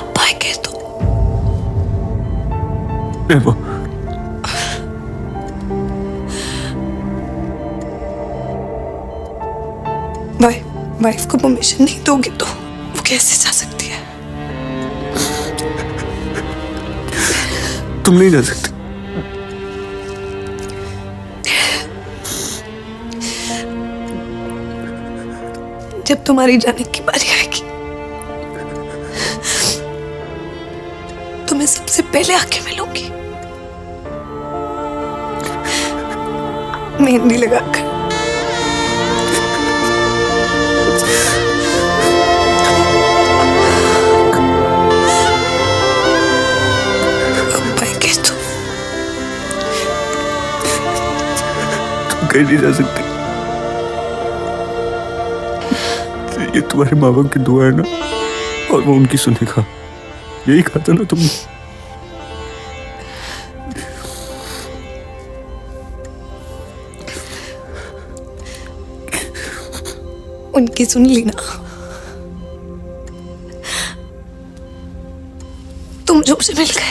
S8: अब्बा कह दो.
S11: वो
S8: वाइफ को परमिशन नहीं दोगे तो वो कैसे जा सकती है?
S11: तुम नहीं जा सकते.
S8: जब तुम्हारी जाने की बारी आएगी तो मैं सबसे पहले आके मिलूंगी, मेहंदी लगाकर.
S11: कहीं नहीं जा सकते। ये तुम्हारे माँ बाप की दुआ है ना, और वो उनकी सुनेगा, यही कहा था ना तुमने।
S8: उनकी सुन ली ना। तुम जो मुझे मिल गए।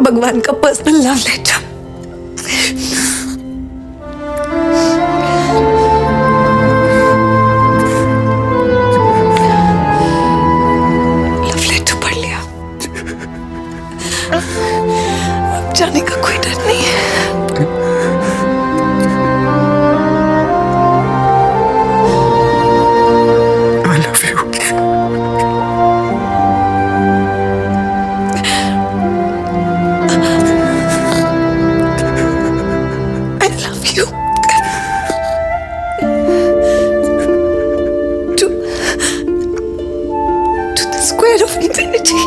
S8: भगवान का personal love letter. Love letter पढ़ लिया। अब जाने का कोई डर नहीं है। Square of infinity.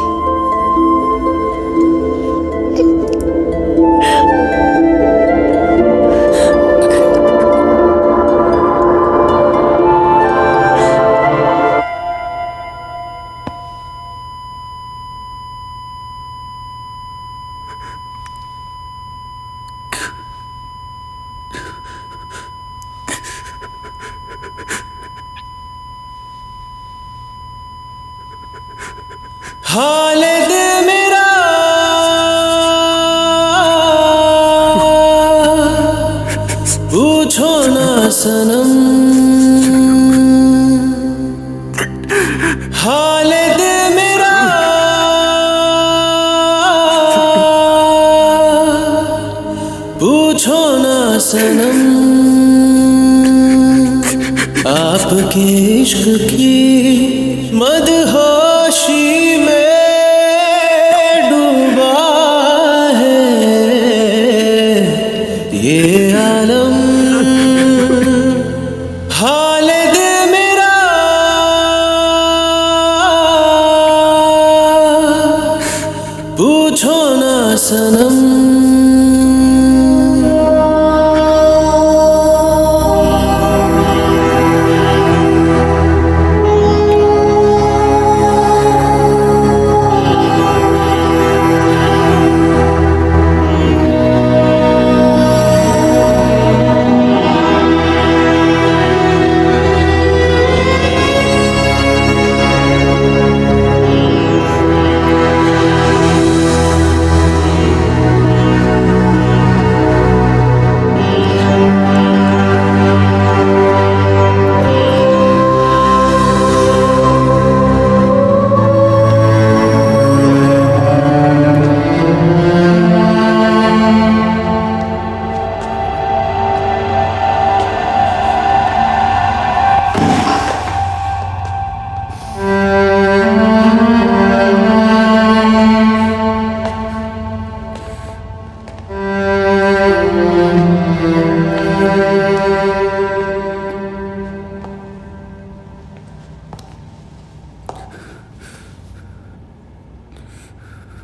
S14: हाल दिल मेरा पूछो ना सनम, हाल दिल मेरा पूछो ना सनम, आपके इश्क की मदहोशी में डूबा है ये आलम, हाल दिल मेरा पूछो ना सनम।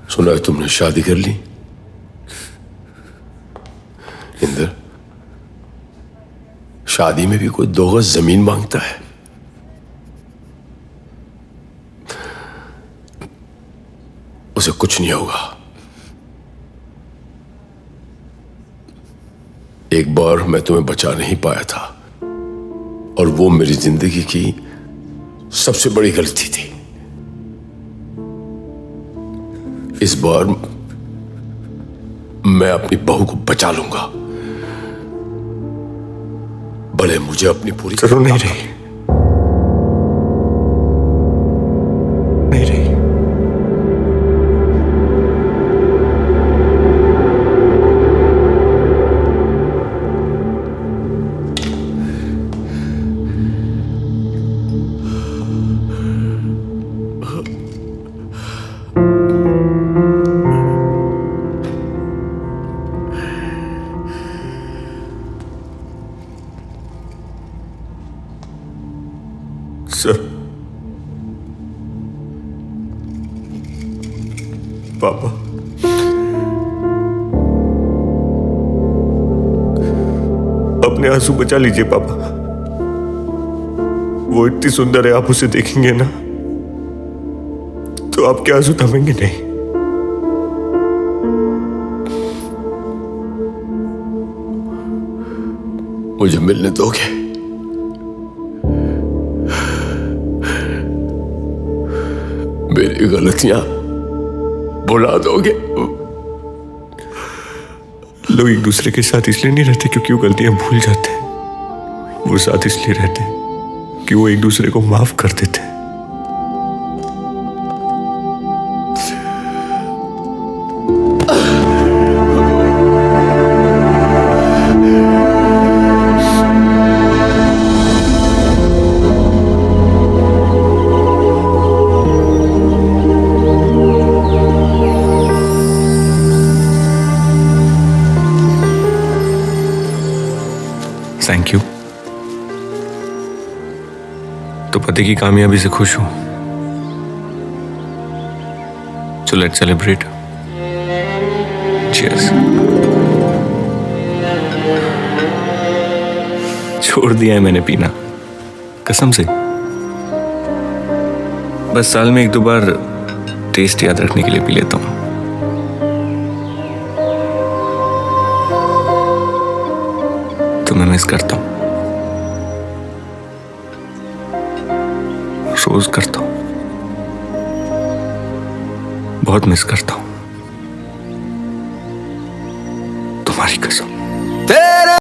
S18: सुना है तुमने शादी कर ली? इंदर, शादी में भी कोई 2 गज जमीन मांगता है। उसे कुछ नहीं होगा। एक बार मैं तुम्हें बचा नहीं पाया था, और वो मेरी जिंदगी की सबसे बड़ी गलती थी। इस बार मैं अपनी बहू को बचा लूंगा, भले मुझे अपनी पूरी
S11: जरूर नहीं रही, नहीं रही। सर, पापा अपने आंसू बचा लीजिए पापा। वो इतनी सुंदर है, आप उसे देखेंगे ना तो आपके आंसू थमेंगे नहीं।
S18: मुझे मिलने दोगे? मेरी गलतियां भुला दोगे?
S11: लोग एक दूसरे के साथ इसलिए नहीं रहते क्योंकि वो गलतियां भूल जाते हैं। वो साथ इसलिए रहते हैं कि वो एक दूसरे को माफ कर देते हैं। Thank you. तो पति की कामयाबी से खुश हूं, so let's celebrate. Cheers. छोड़ दिया है मैंने पीना, कसम से। बस साल में 1-2 बार टेस्ट याद रखने के लिए पी लेता हूं। मैं मिस करता हूं, रोज करता हूं, बहुत मिस करता हूं, तुम्हारी कसम।
S14: तेरे